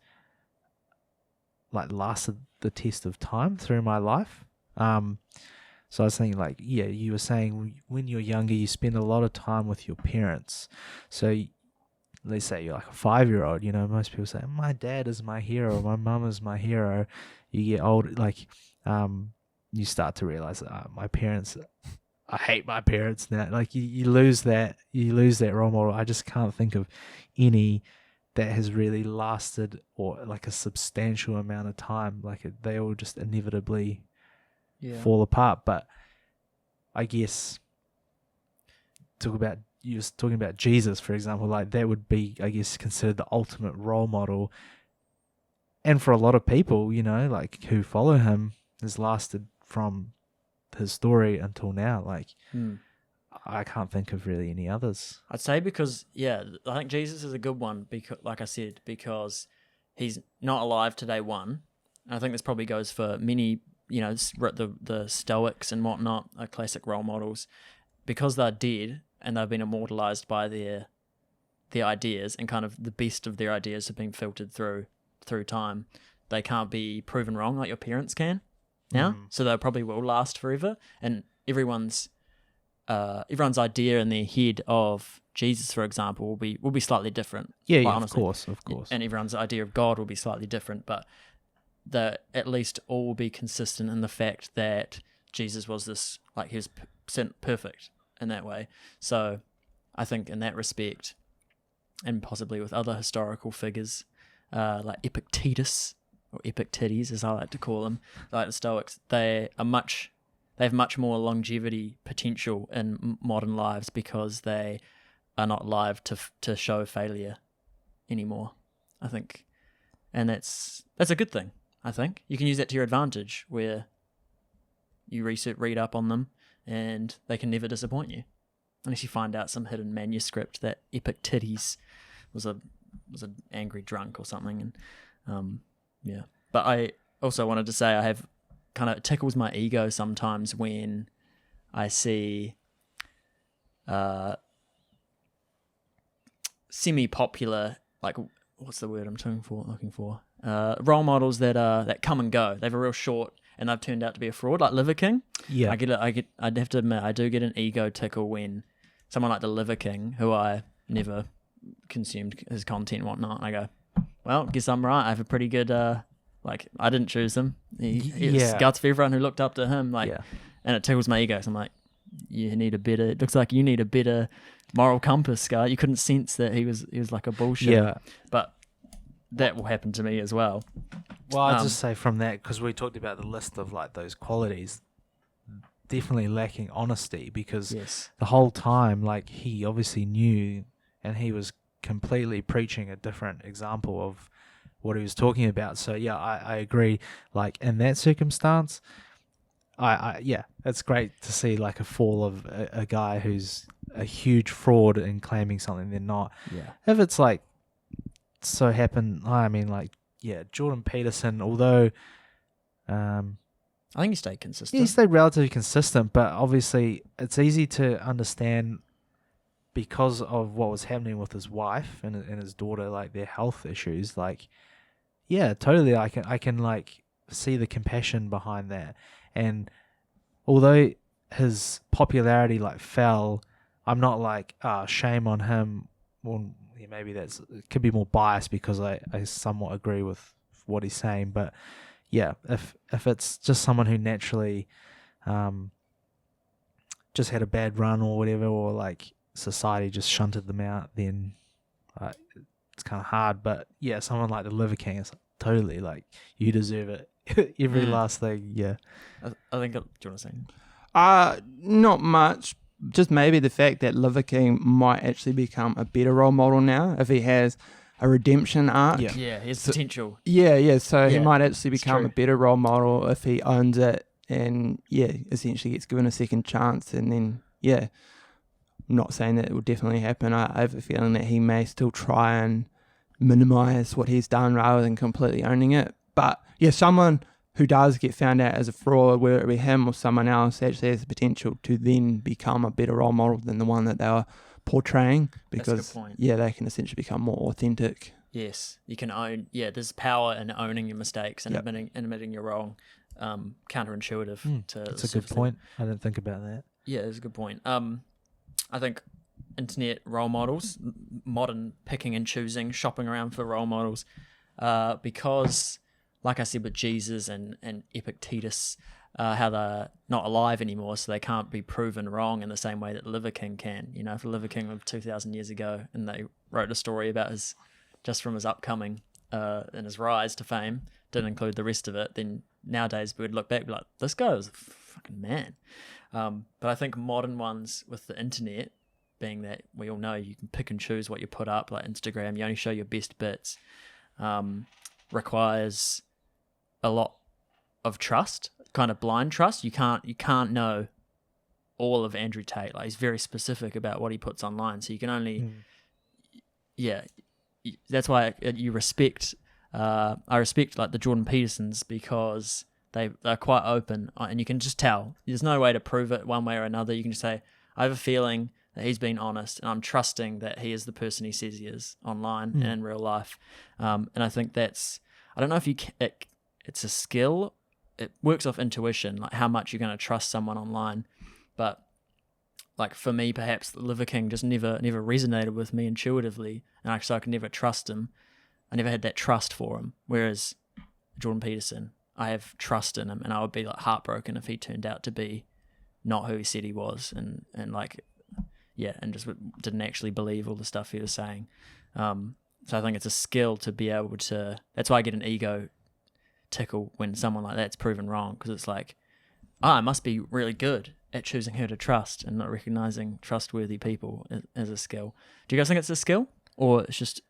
like lasted the test of time through my life. So I was thinking, like, yeah, you were saying when you're younger, you spend a lot of time with your parents. So let's say you're like a 5-year-old, you know, most people say, my dad is my hero, my mum is my hero. You get old, like, you start to realize that my parents, I hate my parents now. Like you lose that role model. I just can't think of any that has really lasted or like a substantial amount of time. Like they all just inevitably fall apart. But I guess you was talking about Jesus, for example, like that would be, I guess, considered the ultimate role model. And for a lot of people, you know, like who follow him, has lasted from his story until now. Like I can't think of really any others. I'd say because, I think Jesus is a good one, because, like I said, because he's not alive to day one. And I think this probably goes for many, you know, the Stoics and whatnot are classic role models. Because they're dead and they've been immortalized by their ideas, and kind of the best of their ideas have been filtered through time, they can't be proven wrong like your parents can now. So they probably will last forever. And everyone's idea in their head of Jesus, for example, will be slightly different. Yeah, honestly. of course. And everyone's idea of God will be slightly different, but they at least all will be consistent in the fact that Jesus was this, like, he was perfect in that way. So I think in that respect, and possibly with other historical figures, like Epictetus, or Epictetus as I like to call them, like the Stoics, they have much more longevity potential in modern lives because they are not alive to show failure anymore, I think. And that's a good thing, I think. You can use that to your advantage, where you read up on them and they can never disappoint you. Unless you find out some hidden manuscript that Epictetus was an angry drunk or something. And But I also wanted to say I have kind of, it tickles my ego sometimes when I see semi-popular, like, what's the word I'm looking for? Role models that come and go. They have a real short, and they've turned out to be a fraud, like Liver King. Yeah, I'd have to admit, I do get an ego tickle when someone like the Liver King, who I never consumed his content and whatnot, and I go, well, guess I'm right. I have a pretty good, like, I didn't choose him. He was guts for everyone who looked up to him, like, and it tickles my ego. So I'm like, it looks like you need a better moral compass, guy. You couldn't sense that he was like a bullshit. Yeah. But that will happen to me as well. Well, I'll just say from that, because we talked about the list of like those qualities, definitely lacking honesty, because the whole time, like, he obviously knew, and he was completely preaching a different example of what he was talking about. So yeah, I agree. Like in that circumstance, it's great to see like a fall of a guy who's a huge fraud and claiming something they're not. Yeah. If it's like so happened, I mean, like, Jordan Peterson, although I think he stayed consistent. He stayed relatively consistent, but obviously it's easy to understand because of what was happening with his wife and his daughter, like their health issues. Like, yeah, totally. I can like see the compassion behind that. And although his popularity like fell, I'm not like, shame on him maybe it could be more biased because I somewhat agree with what he's saying, but yeah, if it's just someone who naturally just had a bad run or whatever, or like society just shunted them out, then it's kind of hard. But yeah, someone like the Liver King is totally like, you deserve it. Every last thing. Yeah. I think, do you want to say? Not much. Just maybe the fact that Liver King might actually become a better role model now if he has a redemption arc. Yeah, he has potential. Yeah. So he Yeah, might actually it's become true. a better role model if he owns it and, essentially gets given a second chance. And then, I'm not saying that it will definitely happen. I have a feeling that he may still try and minimize what he's done rather than completely owning it. But, someone who does get found out as a fraud, whether it be him or someone else, actually has the potential to then become a better role model than the one that they were portraying, because That's a good point. they can essentially become more authentic. Yes, you can own. Yeah, there's power in owning your mistakes and Yep. admitting you're wrong. Counterintuitive to. That's a good point. I didn't think about that. Yeah, it's a good point. I think internet role models, modern picking and choosing, shopping around for role models, because, like I said with Jesus and Epictetus, how they're not alive anymore, so they can't be proven wrong in the same way that Liver King can. You know, if Liver King lived 2,000 years ago and they wrote a story about just from his upcoming and his rise to fame, didn't include the rest of it, then nowadays we would look back and be like, this guy was a fucking man. But I think modern ones with the internet, being that we all know you can pick and choose what you put up, like Instagram, you only show your best bits, requires a lot of trust, kind of blind trust. You can't know all of Andrew Tate. Like, he's very specific about what he puts online, so you can only that's why you respect I respect like the Jordan Petersons, because they're quite open, and you can just tell. There's no way to prove it one way or another. You can just say, I have a feeling that he's been honest, and I'm trusting that he is the person he says he is online and in real life. And I think that's, I don't know if it's a skill. It works off intuition, like how much you're going to trust someone online. But like for me, perhaps Liver King just never resonated with me intuitively, and so I could never trust him. I never had that trust for him. Whereas Jordan Peterson, I have trust in him, and I would be like heartbroken if he turned out to be not who he said he was, and just didn't actually believe all the stuff he was saying. So I think it's a skill to be able to. That's why I get an ego tickle when someone like that's proven wrong, because it's like, I must be really good at choosing who to trust and not recognizing trustworthy people as a skill. Do you guys think it's a skill, or it's just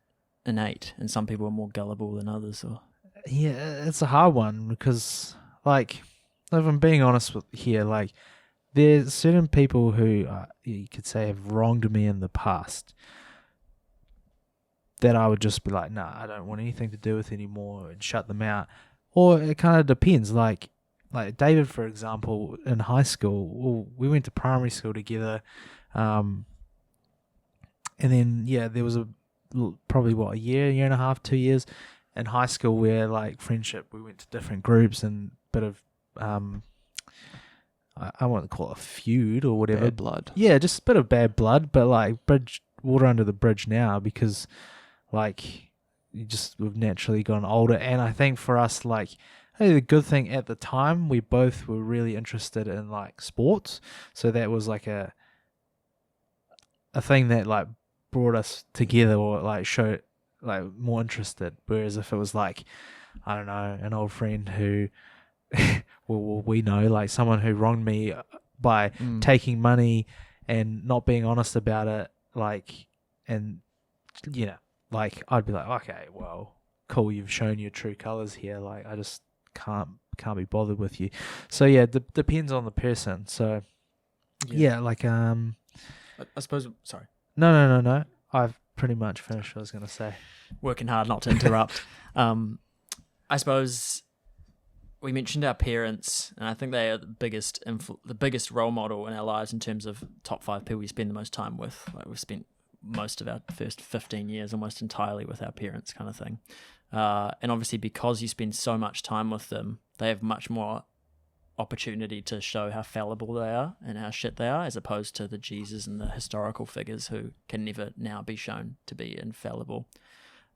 innate, and some people are more gullible than others? Or Yeah, it's a hard one because, like, if I'm being honest with here, like, there's certain people who you could say have wronged me in the past that I would just be like, nah, I don't want anything to do with anymore, and shut them out. Or it kind of depends. Like David, for example, in high school, we went to primary school together, and then there was probably a year and a half, 2 years in high school where, like, friendship, we went to different groups and bit of I won't call it a feud or whatever. Bad blood. Yeah, just a bit of bad blood, but like water under the bridge now, because like we've naturally gotten older. And I think for us, like, hey, the good thing at the time, we both were really interested in like sports, so that was like a thing that like brought us together, or like showed like more interested. Whereas if it was like, I don't know, an old friend who well, we know, like, someone who wronged me by taking money and not being honest about it, like, and like, I'd be like, okay, well, cool, you've shown your true colors here, like, I just can't be bothered with you. So depends on the person. So like, I suppose. Sorry. No. I've pretty much finished what I was gonna say. Working hard not to interrupt. I suppose we mentioned our parents, and I think they are the biggest role model in our lives in terms of top 5 people we spend the most time with. Like, we've spent most of our first 15 years almost entirely with our parents, kind of thing. And obviously, because you spend so much time with them, they have much more opportunity to show how fallible they are and how shit they are, as opposed to the Jesus and the historical figures who can never now be shown to be infallible.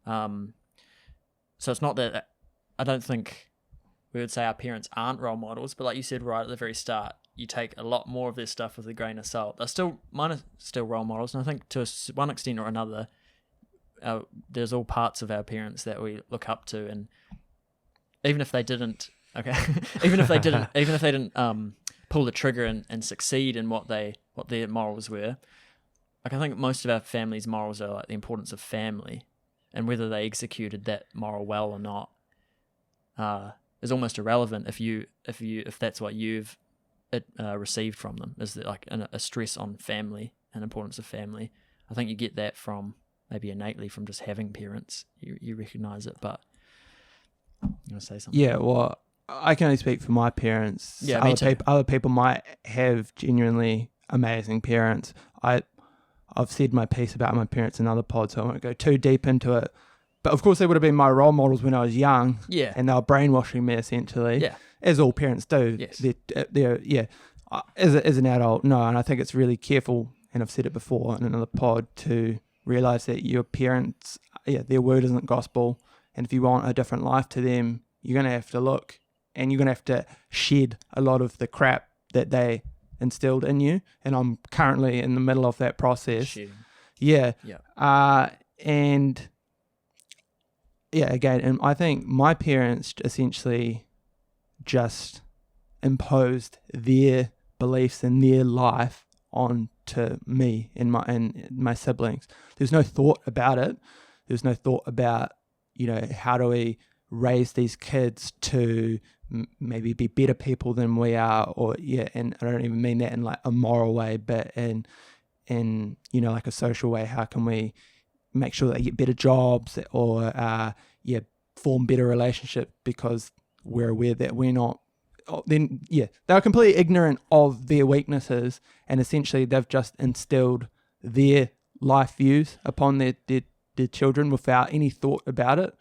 So it's not that I don't think we would say our parents aren't role models, but like you said right at the very start, you take a lot more of their stuff with a grain of salt. Mine are still role models, and I think to one extent or another, there's all parts of our parents that we look up to, and even if they didn't, even if they didn't pull the trigger and succeed in what their morals were, like I think most of our family's morals are like the importance of family, and whether they executed that moral well or not is almost irrelevant if that's what you've received from them, is that like a stress on family and importance of family. I think you get that from maybe innately from just having parents. You recognize it, but you want to say something? Yeah, well, I can only speak for my parents. Yeah, me too. Other people might have genuinely amazing parents. I've said my piece about my parents in other pods, so I won't go too deep into it. But of course, they would have been my role models when I was young. Yeah. And they were brainwashing me essentially. Yeah. As all parents do. Yes. As an adult, no. And I think it's really careful, and I've said it before in another pod, to realize that your parents, their word isn't gospel. And if you want a different life to them, you're going to have to look, and you're going to have to shed a lot of the crap that they instilled in you. And I'm currently in the middle of that process. Shedding. Yeah. Yeah. And I think my parents essentially just imposed their beliefs and their life onto me and my siblings. There's no thought about it. There's no thought about, how do we raise these kids to maybe be better people than we are, and I don't even mean that in like a moral way, but in like a social way. How can we make sure they get better jobs or form better relationships, because we're aware that we're not. They're completely ignorant of their weaknesses, and essentially they've just instilled their life views upon their children without any thought about it.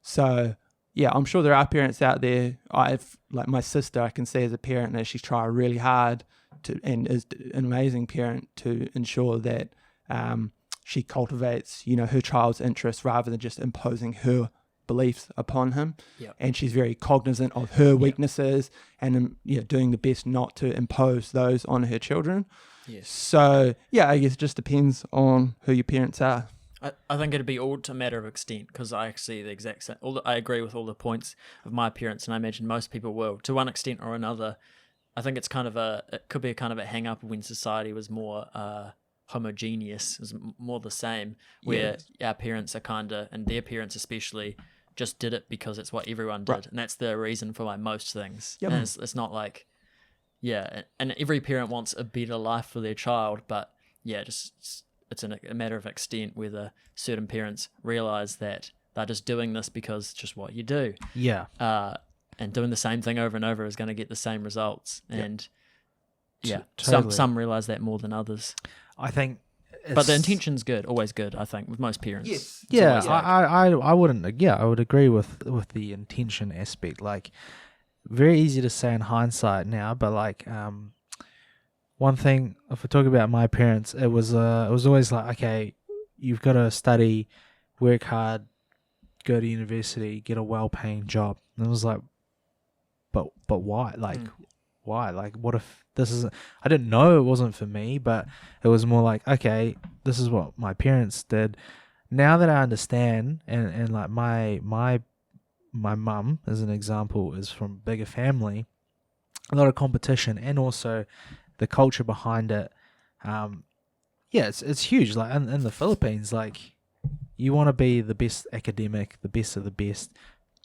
So I'm sure there are parents out there. Like my sister, I can see as a parent that she's trying really hard and is an amazing parent to ensure that she cultivates, her child's interests rather than just imposing her beliefs upon him. Yep. And she's very cognizant of her weaknesses and doing the best not to impose those on her children. Yes. So I guess it just depends on who your parents are. I think it'd be all to a matter of extent, because I actually the exact same. I agree with all the points of my parents, and I imagine most people will, to one extent or another. I think it's it could be a kind of a hang up when society was more homogeneous, is more the same, where our parents are and their parents especially just did it because it's what everyone did, and that's the reason for most things. Yep. And it's not like, and every parent wants a better life for their child, but it's a matter of extent whether certain parents realize that they're just doing this because it's just what you do. Yeah. And doing the same thing over and over is going to get the same results. Yep. And Totally. some realize that more than others. I think, but the intention's good, always good. I think with most parents. Yes. It's always I wouldn't. I would agree with the intention aspect. Like, very easy to say in hindsight now, but like, one thing, if we talk about my parents, it was always like, okay, you've got to study, work hard, go to university, get a well-paying job. And it was like, but why? Like, why? Like, what if this is? I didn't know it wasn't for me, but it was more like, okay, this is what my parents did. Now that I understand, and like my mum, as an example, is from a bigger family, a lot of competition, and also the culture behind it. It's huge. Like in the Philippines, like, you want to be the best academic, the best of the best.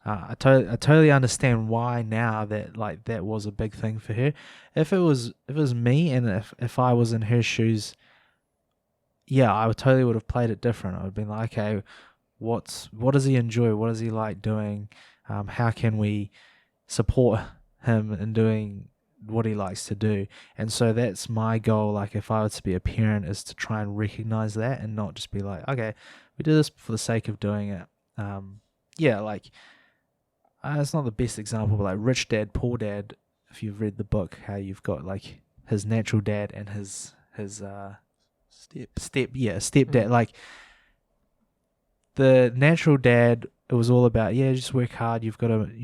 I totally understand why now that was a big thing for her. If it was me, and if I was in her shoes, I totally would have played it different. I would have been like, okay, what does he enjoy? What does he like doing? How can we support him in doing what he likes to do? And so that's my goal. Like, if I were to be a parent, is to try and recognize that and not just be like, okay, we do this for the sake of doing it. It's not the best example, but like Rich Dad, Poor Dad, if you've read the book, how you've got like his natural dad and his stepdad. Like the natural dad, it was all about just work hard. You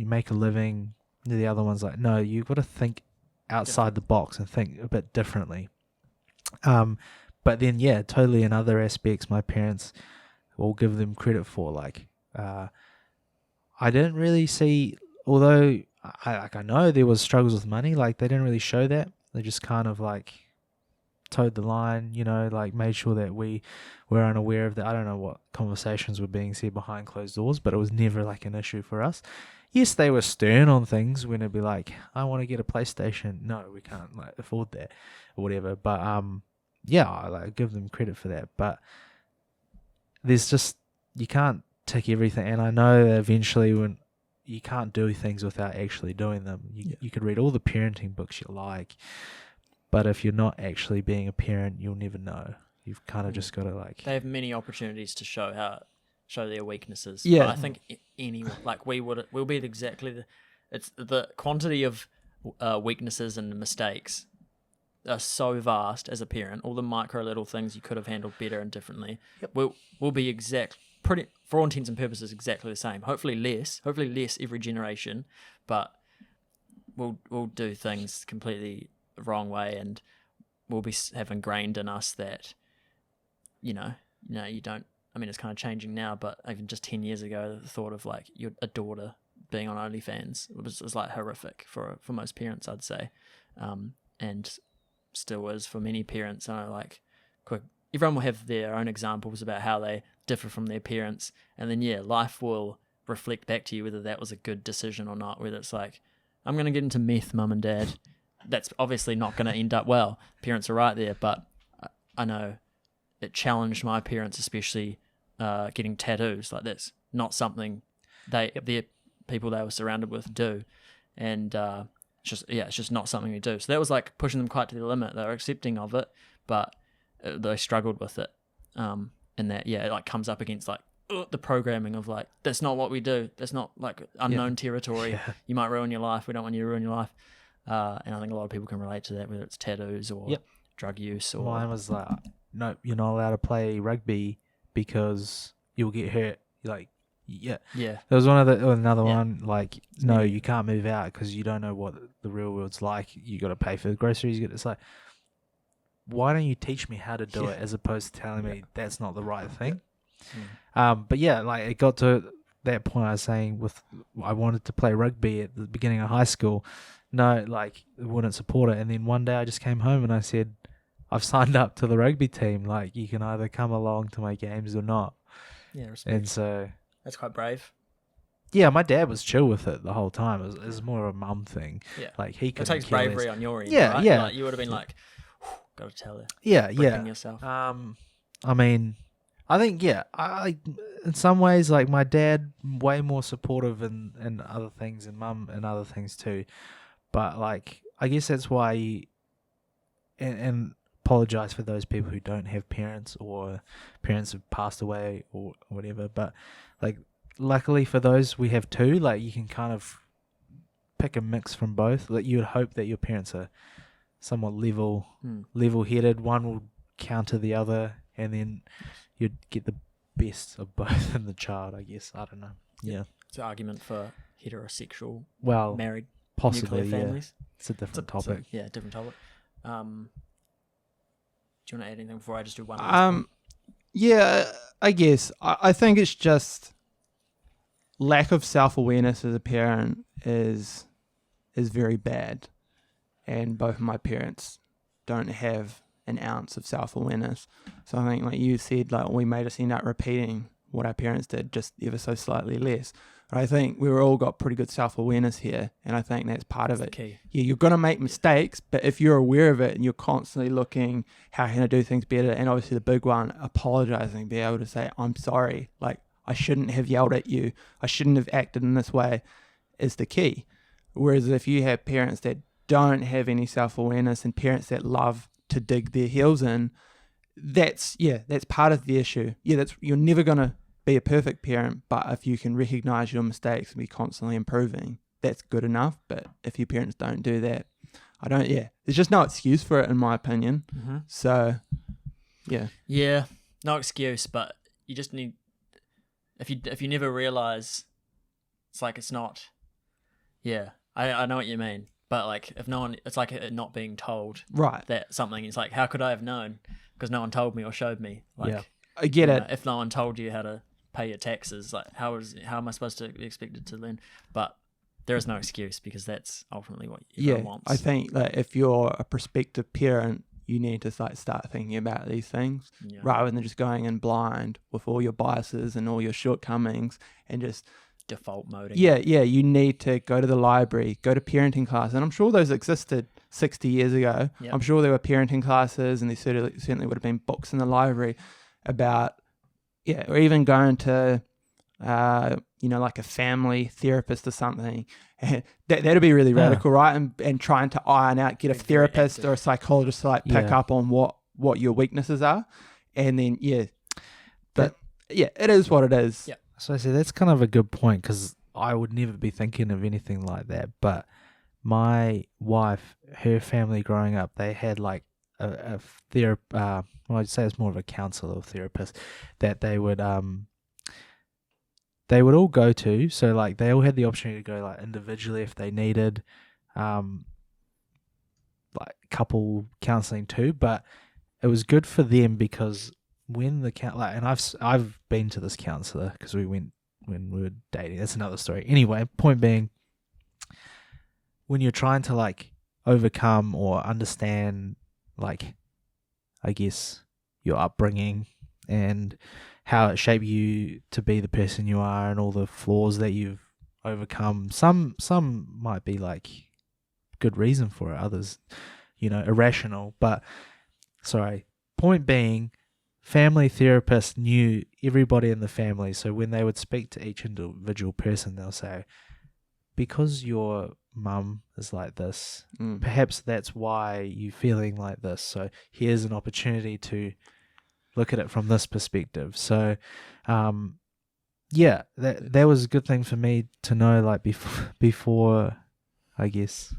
make a living. The other one's like, no, you've got to think outside the box and think a bit differently. But then totally in other aspects, my parents will give them credit for. Like I didn't really see, although I know there was struggles with money. Like they didn't really show that. They just kind of like towed the line, like made sure that we were unaware of that. I don't know what conversations were being said behind closed doors, but it was never like an issue for us. Yes, they were stern on things when it'd be like, I want to get a PlayStation. No, we can't like afford that or whatever. But I like give them credit for that. But there's just, you can't tick everything. And I know that eventually when you can't do things without actually doing them. You could read all the parenting books you like, but if you're not actually being a parent, you'll never know. You've kind of just got to like. They have many opportunities to show their weaknesses. Yeah, but I think anyone like we'll be exactly it's the quantity of weaknesses and mistakes are so vast as a parent. All the micro little things you could have handled better and differently will be pretty, for all intents and purposes, exactly the same. Hopefully less every generation, but we'll do things completely the wrong way, and we'll have ingrained in us that you don't. I mean, it's kind of changing now, but even just 10 years ago, the thought of like a daughter being on OnlyFans was like horrific for most parents, I'd say, and still is for many parents. I know, like, everyone will have their own examples about how they differ from their parents, and then life will reflect back to you whether that was a good decision or not. Whether it's like, I'm going to get into meth, mum and dad. That's obviously not going to end up well. Parents are right there, but I know it challenged my parents, especially getting tattoos. Like that's not something the people they were surrounded with do, and it's just not something we do. So that was like pushing them quite to the limit. They were accepting of it, but they struggled with it, and that it like comes up against like the programming of like, that's not what we do. That's not like unknown territory. Yeah. You might ruin your life. We don't want you to ruin your life. And I think a lot of people can relate to that, whether it's tattoos or drug use or. Mine was like, no, you're not allowed to play rugby because you'll get hurt. Like, yeah. There was another one like, no, you can't move out because you don't know what the real world's like. You got to pay for the groceries. It's like, why don't you teach me how to do it as opposed to telling me that's not the right thing? But like it got to that point I was saying I wanted to play rugby at the beginning of high school. No, like wouldn't support it. And then one day I just came home and I said, I've signed up to the rugby team. Like you can either come along to my games or not. Yeah, respect. And so that's quite brave. Yeah, my dad was chill with it the whole time. It was more of a mum thing. Yeah, like he could. It takes bravery on your end. Yeah, right? yeah. Like, you would have been like, got to tell her. Yeah. Yourself. I mean, I think I in some ways like my dad way more supportive in other things, and mum in other things too. But like I guess that's why and apologize for those people who don't have parents or parents have passed away or whatever. But like luckily for those we have two, like you can kind of pick a mix from both. Like you would hope that your parents are somewhat level-headed. One will counter the other, and then you'd get the best of both in the child, I guess. I don't know. Yeah. It's an argument for heterosexual, married, possibly, nuclear families. It's a different topic. Different topic. Do you want to add anything before I just do one? Yeah, I guess. I think it's just lack of self-awareness as a parent is very bad. And both of my parents don't have an ounce of self-awareness. So I think, like you said, like we made us end up repeating what our parents did, just ever so slightly less. But I think we all got pretty good self-awareness here, and I think that's part of it. Key. Yeah, you're going to make mistakes, but if you're aware of it and you're constantly looking, how can I do things better? And obviously the big one, apologizing, be able to say, I'm sorry, like I shouldn't have yelled at you, I shouldn't have acted in this way, is the key. Whereas if you have parents that don't have any self-awareness and parents that love to dig their heels in, that's part of the issue. You're never going to be a perfect parent, but if you can recognize your mistakes and be constantly improving, that's good enough. But if your parents don't do that, there's just no excuse for it in my opinion. Mm-hmm. So, yeah. Yeah, no excuse, but you just need, if you never realize, it's like it's not. Yeah, I know what you mean, but like if no one, it's like it not being told Right. that something. It's like, how could I have known? Because no one told me or showed me. Like, Yeah. I get you it. know, if no one told you how to pay your taxes, like how am I supposed to be expected to learn? But there is no excuse because that's ultimately what everyone wants. I think that if you're a prospective parent, you need to like start thinking about these things rather than just going in blind with all your biases and all your shortcomings and just default moding. Yeah, you need to go to the library, go to parenting class, and I'm sure those existed 60 years ago. Yep. I'm sure there were parenting classes, and there certainly would have been books in the library about or even going to like a family therapist or something. And that'd be really radical, right? And trying to iron out, get a therapist or a psychologist to like pick up on what your weaknesses are, and then it is what it is. Yeah. So I say that's kind of a good point because I would never be thinking of anything like that. But my wife, her family growing up, they had like a therapist. Well, I'd say it's more of a counselor or therapist that they would all go to. So like they all had the opportunity to go like individually if they needed, like couple counseling too. But it was good for them because when the and I've been to this counselor because we went when we were dating. That's another story. Anyway, point being, when you're trying to like overcome or understand, like, I guess your upbringing and how it shaped you to be the person you are and all the flaws that you've overcome. Some might be like good reason for it. Others, irrational. But sorry. Point being, family therapists knew everybody in the family, so when they would speak to each individual person, they'll say, because your mum is like this, perhaps that's why you're feeling like this, so here's an opportunity to look at it from this perspective. So that was a good thing for me to know, like before I guess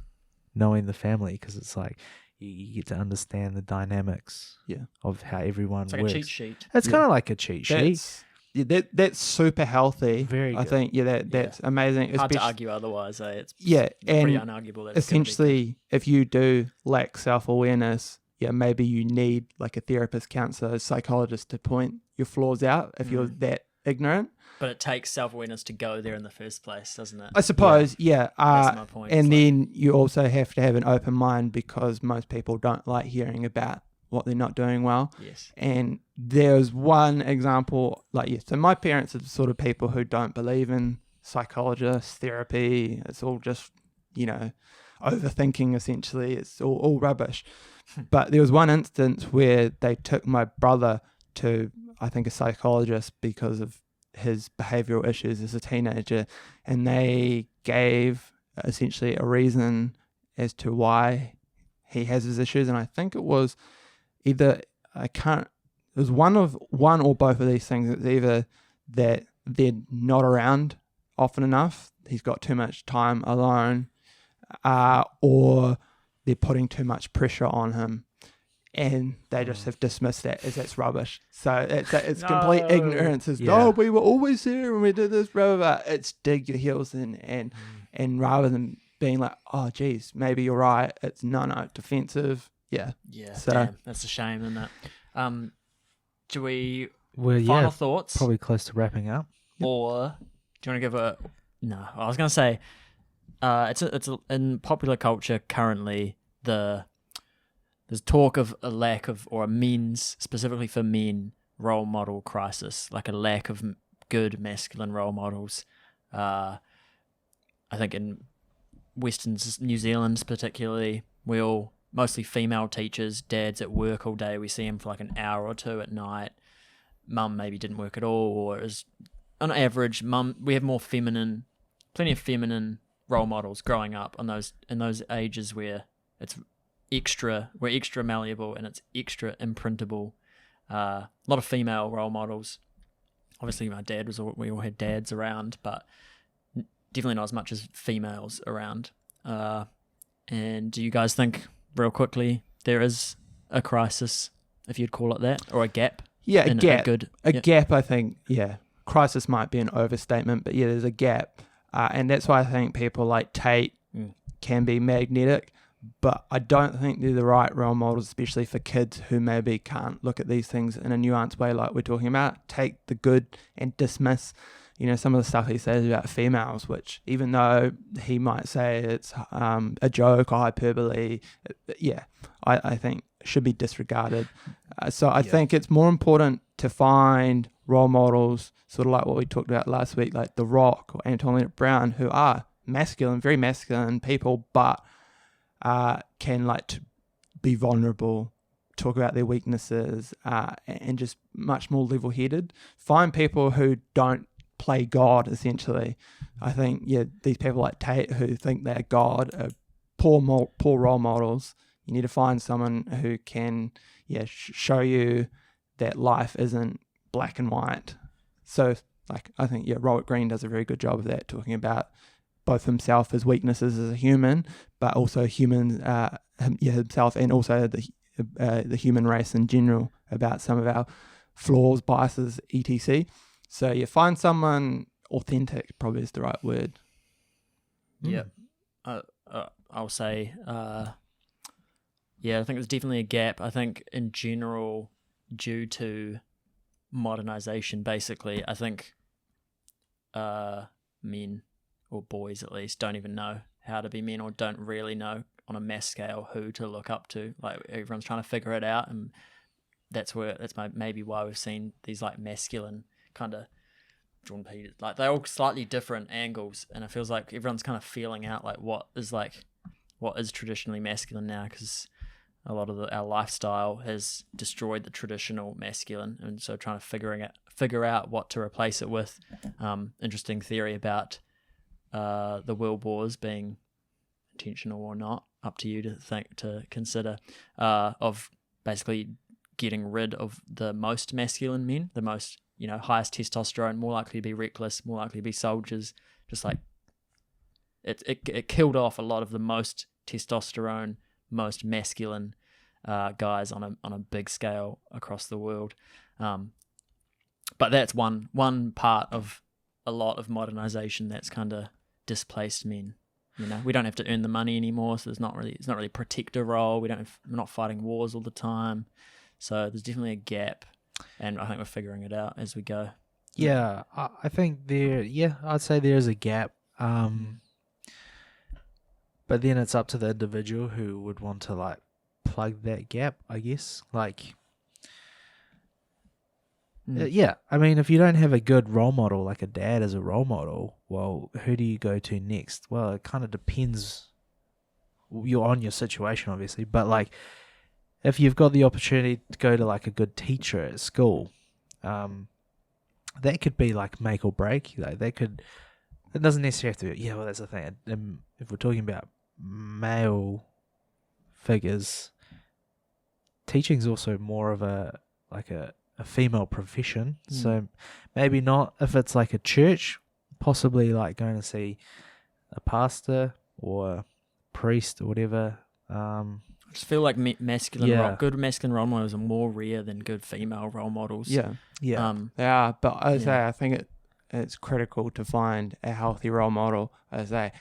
knowing the family, because it's like you get to understand the dynamics of how everyone it's like works. a cheat sheet. It's kind of like a cheat sheet. That's super healthy. Very good. I think that's amazing. Hard to argue otherwise. It's and pretty unarguable. That essentially, if you do lack self-awareness, maybe you need like a therapist, counselor, psychologist to point your flaws out if you're that ignorant. But it takes self-awareness to go there in the first place, doesn't it? I suppose, That's my point. And then you also have to have an open mind because most people don't like hearing about what they're not doing well. Yes. And there's one example, so my parents are the sort of people who don't believe in psychologists, therapy. It's all just, overthinking essentially. It's all rubbish. But there was one instance where they took my brother to, I think, a psychologist because of his behavioral issues as a teenager, and they gave essentially a reason as to why he has his issues. And I think it was either it was one or both of these things. It's either that they're not around often enough, he's got too much time alone, or they're putting too much pressure on him, and they just have dismissed that as that's rubbish. So it's complete ignorance. It's we were always there and we did this, blah, blah, blah. It's dig your heels in and rather than being like, oh geez, maybe you're right, it's no defensive. Yeah. So damn, that's a shame, isn't it? Do we Well, final thoughts? Probably close to wrapping up. Or do you want to give a no? I was gonna say it's in popular culture currently there's talk of a lack of, or a men's, specifically for men, role model crisis, like a lack of good masculine role models. I think in Western New Zealand particularly, mostly female teachers, dads at work all day, we see them for like an hour or two at night. Mum maybe didn't work at all, or is on average, we have plenty of feminine role models growing up in those ages where we're extra malleable and it's extra imprintable. A lot of female role models. Obviously, my dad we all had dads around, but definitely not as much as females around. And do you guys think, real quickly, there is a crisis, if you'd call it that, or a gap? Yeah, a gap. A gap, I think, yeah. Crisis might be an overstatement, but yeah, there's a gap. And that's why I think people like Tate can be magnetic, but I don't think they're the right role models, especially for kids who maybe can't look at these things in a nuanced way like we're talking about. Take the good and dismiss, some of the stuff he says about females, which even though he might say it's a joke or hyperbole, I think should be disregarded. So I think it's more important to find role models, sort of like what we talked about last week, like The Rock or Antonio Brown, who are masculine, very masculine people, but can be vulnerable, talk about their weaknesses, and just much more level-headed. Find people who don't play God, essentially. I think, these people like Tate who think they're God are poor role models. You need to find someone who can, show you that life isn't black and white. So, I think, Robert Greene does a very good job of that, talking about both himself, his weaknesses as a human, but also himself, and also the human race in general, about some of our flaws, biases, etc. So find someone authentic, probably is the right word. Yeah, I'll say, I think there's definitely a gap. I think in general, due to modernization, basically, I think men, or boys at least, don't even know how to be men, or don't really know on a mass scale who to look up to. Like, everyone's trying to figure it out, and that's maybe why we've seen these masculine kind of Jordan Peters, they're all slightly different angles, and it feels like everyone's kind of feeling out what is traditionally masculine now, because a lot of our lifestyle has destroyed the traditional masculine, and so trying to figure out what to replace it with. Interesting theory about the world wars being intentional or not, up to you to consider, of basically getting rid of the most masculine men, the most highest testosterone, more likely to be reckless, more likely to be soldiers. Just it killed off a lot of the most testosterone, most masculine guys on a big scale across the world. But that's one part of a lot of modernization that's kind of displaced men. We don't have to earn the money anymore, so it's not really a protector role. We're not fighting wars all the time, so there's definitely a gap, and I think we're figuring it out as we go. Yeah, I think I'd say there is a gap. But then it's up to the individual who would want to plug that gap, I guess. I mean, if you don't have a good role model, like a dad as a role model, well, who do you go to next? Well, it kind of depends. You're on your situation, obviously, but if you've got the opportunity to go to a good teacher at school, that could be make or break. It doesn't necessarily have to be. Yeah, well, that's the thing. If we're talking about male figures, teaching's also more of a female profession. So maybe not if it's a church, possibly going to see a pastor or priest or whatever. I just feel like good masculine role models are more rare than good female role models. Yeah. They are, but as I say, I think it's critical to find a healthy role model. As I say,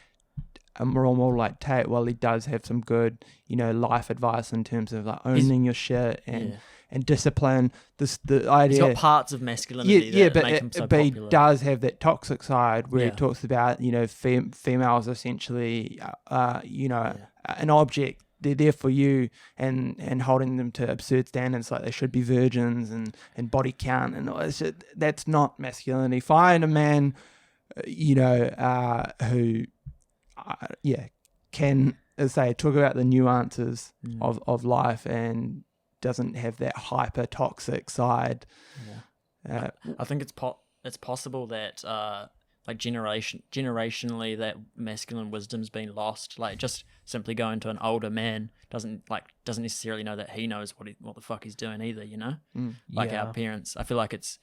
a role model like Tate, while he does have some good, life advice in terms of owning your shit and discipline. The idea, he's got parts of masculinity that make him so popular. He does have that toxic side where he talks about females essentially an object. They're there for you, and holding them to absurd standards, like they should be virgins and body count and all that shit. That's not masculinity. Find a man who can, as I say, talk about the nuances of life and doesn't have that hyper toxic side. I think it's possible that generationally that masculine wisdom's been lost. Just simply going to an older man doesn't necessarily know that he knows what the fuck he's doing either. Our parents. I feel like it's,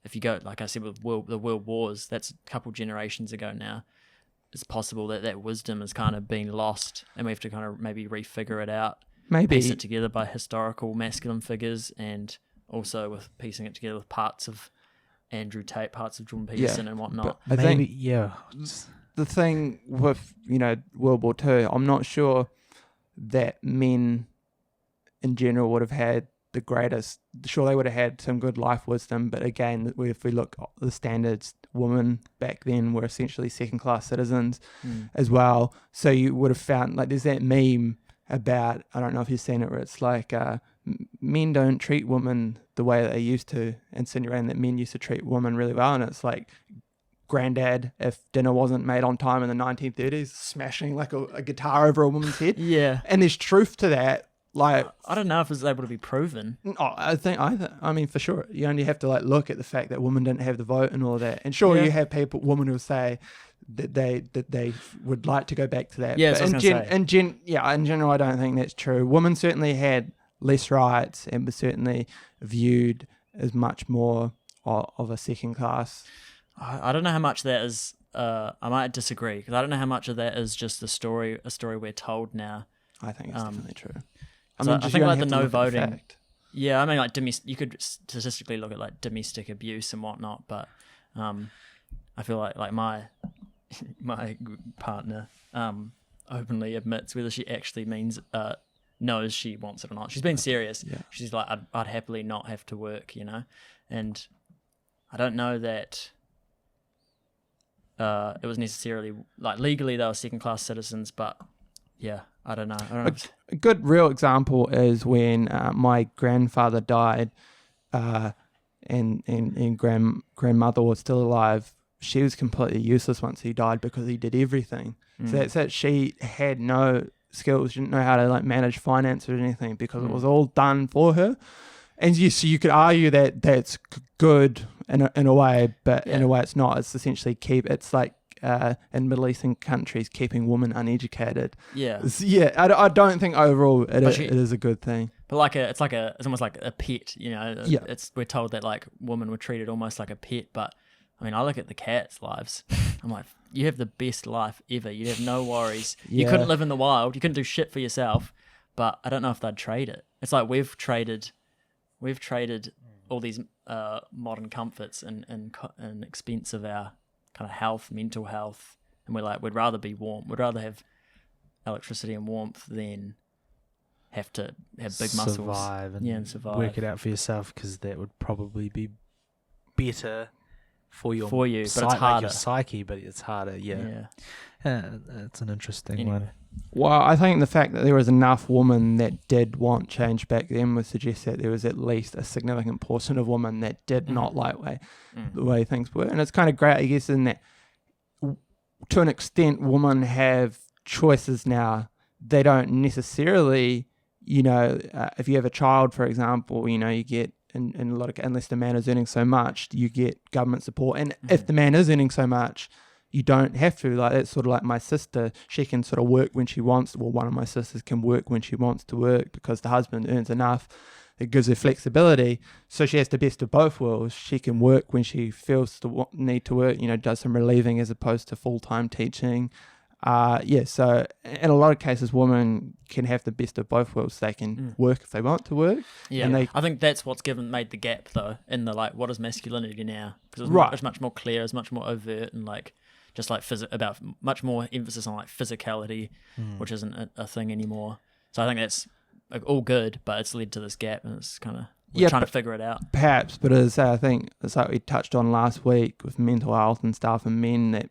if you go, like I said, with the world wars, that's a couple generations ago now. it's possible that that wisdom has kind of been lost, and we have to kind of maybe refigure it out, Maybe piece it together by historical masculine figures, and also with piecing it together with parts of Andrew Tate, parts of Jordan Peterson, and whatnot. I Maybe, think yeah. the thing with World War II, I'm not sure that men in general would have had the greatest. Sure, they would have had some good life wisdom, but again, if we look at the standards, women back then were essentially second-class citizens as well. So you would have found, like, there's that meme about, I don't know if you've seen it, where it's like men don't treat women the way that they used to, insinuating that men used to treat women really well, and it's like granddad, if dinner wasn't made on time in the 1930s, smashing like a guitar over a woman's head. Yeah. And there's truth to that. Like, I don't know if it's able to be proven. I mean, for sure, you only have to like look at the fact that women didn't have the vote and all that. And sure, you have women who say that they would like to go back to that. Yeah, but in general, I don't think that's true. Women certainly had less rights and were certainly viewed as much more of a second class. I don't know how much that is. I might disagree, because I don't know how much of that is just a story we're told now. I think it's definitely true. I think like the no voting. Yeah, I mean, like you could statistically look at like domestic abuse and whatnot, but I feel like my partner openly admits whether she actually knows she wants it or not. She's been serious. Yeah. She's like, I'd happily not have to work, and I don't know that it was necessarily like legally they were second class citizens, but yeah, I don't know. A good real example is when my grandfather died, and grandmother was still alive. She was completely useless once he died because he did everything. So that's that she had no skills. She didn't know how to like manage finance or anything because it was all done for her. And so you could argue that that's good in a way, but in a way it's not. It's essentially it's like in Middle Eastern countries keeping women uneducated. Yeah. I don't think overall it is a good thing. But it's almost like a pet, Yeah. We're told that like women were treated almost like a pet, but I mean, I look at the cats' lives. I'm like, you have the best life ever. You have no worries. Yeah. You couldn't live in the wild. You couldn't do shit for yourself. But I don't know if they'd trade it. It's like we've traded all these modern comforts and expense of our kind of health, mental health, and we're like, we'd rather be warm. We'd rather have electricity and warmth than have to have big muscles. And survive. Work it out for yourself, because that would probably be better for you, but it's harder. Your psyche, but it's harder. Yeah. It's an interesting one. Well, I think the fact that there was enough women that did want change back then would suggest that there was at least a significant portion of women that did not like the way things were. And it's kind of great, I guess, in that to an extent women have choices now. They don't necessarily, if you have a child, for example, you get in a lot of, unless the man is earning so much, you get government support. And if the man is earning so much, you don't have to. Like, that's sort of like my sister. She can sort of work when she wants. Well, one of my sisters can work when she wants to work because the husband earns enough. It gives her flexibility. So she has the best of both worlds. She can work when she feels the need to work, does some relieving as opposed to full-time teaching. So in a lot of cases, women can have the best of both worlds. They can work if they want to work. Yeah, and I think that's what's made the gap, though, in the, like, what is masculinity now? Because it's much more clear, it's much more overt, and, like, just like about much more emphasis on like physicality, which isn't a thing anymore. So I think that's like all good, but it's led to this gap, and it's kind of trying to figure it out. Perhaps, but as I think it's like we touched on last week with mental health and stuff, and men, that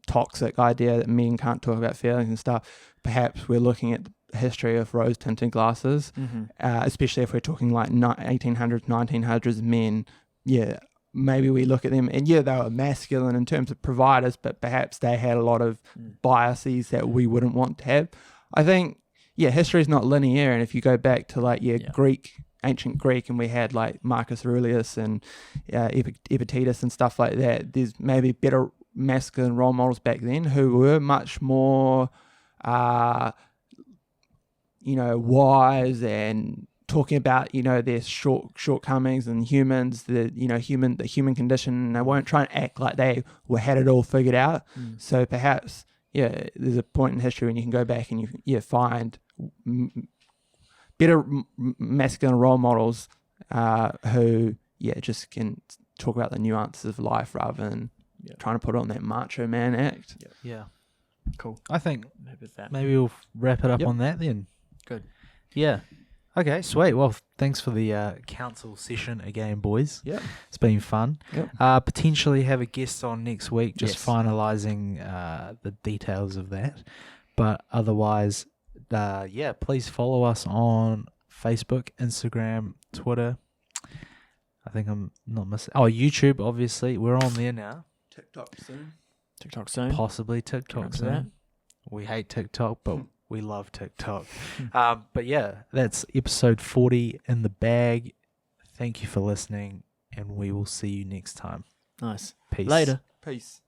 toxic idea that men can't talk about feelings and stuff. Perhaps we're looking at the history of rose tinted glasses, especially if we're talking like 1800s, 1900s men. Yeah. Maybe we look at them and they were masculine in terms of providers, but perhaps they had a lot of biases that we wouldn't want to have. I think, history is not linear. And if you go back to Greek, ancient Greek, and we had like Marcus Aurelius and Epictetus and stuff like that, there's maybe better masculine role models back then who were much more, wise and talking about their shortcomings and humans, the human condition, and they won't try and act like they had it all figured out. So perhaps there's a point in history when you can go back and you find better masculine role models who just can talk about the nuances of life rather than trying to put on that macho man act. Yeah. Cool. I think Maybe with that. maybe we'll wrap it up on that then. Good. Yeah. Okay, sweet. Well, thanks for the council session again, boys. Yep. It's been fun. Yep. Potentially have a guest on next week, just Yes. finalising the details of that. But otherwise, please follow us on Facebook, Instagram, Twitter. I think I'm not missing. Oh, YouTube, obviously. We're on there now. TikTok soon. TikTok soon. Possibly TikTok Remember that? soon. We hate TikTok, but we love TikTok. But yeah, that's episode 40 in the bag. Thank you for listening, and we will see you next time. Nice. Peace. Later. Peace.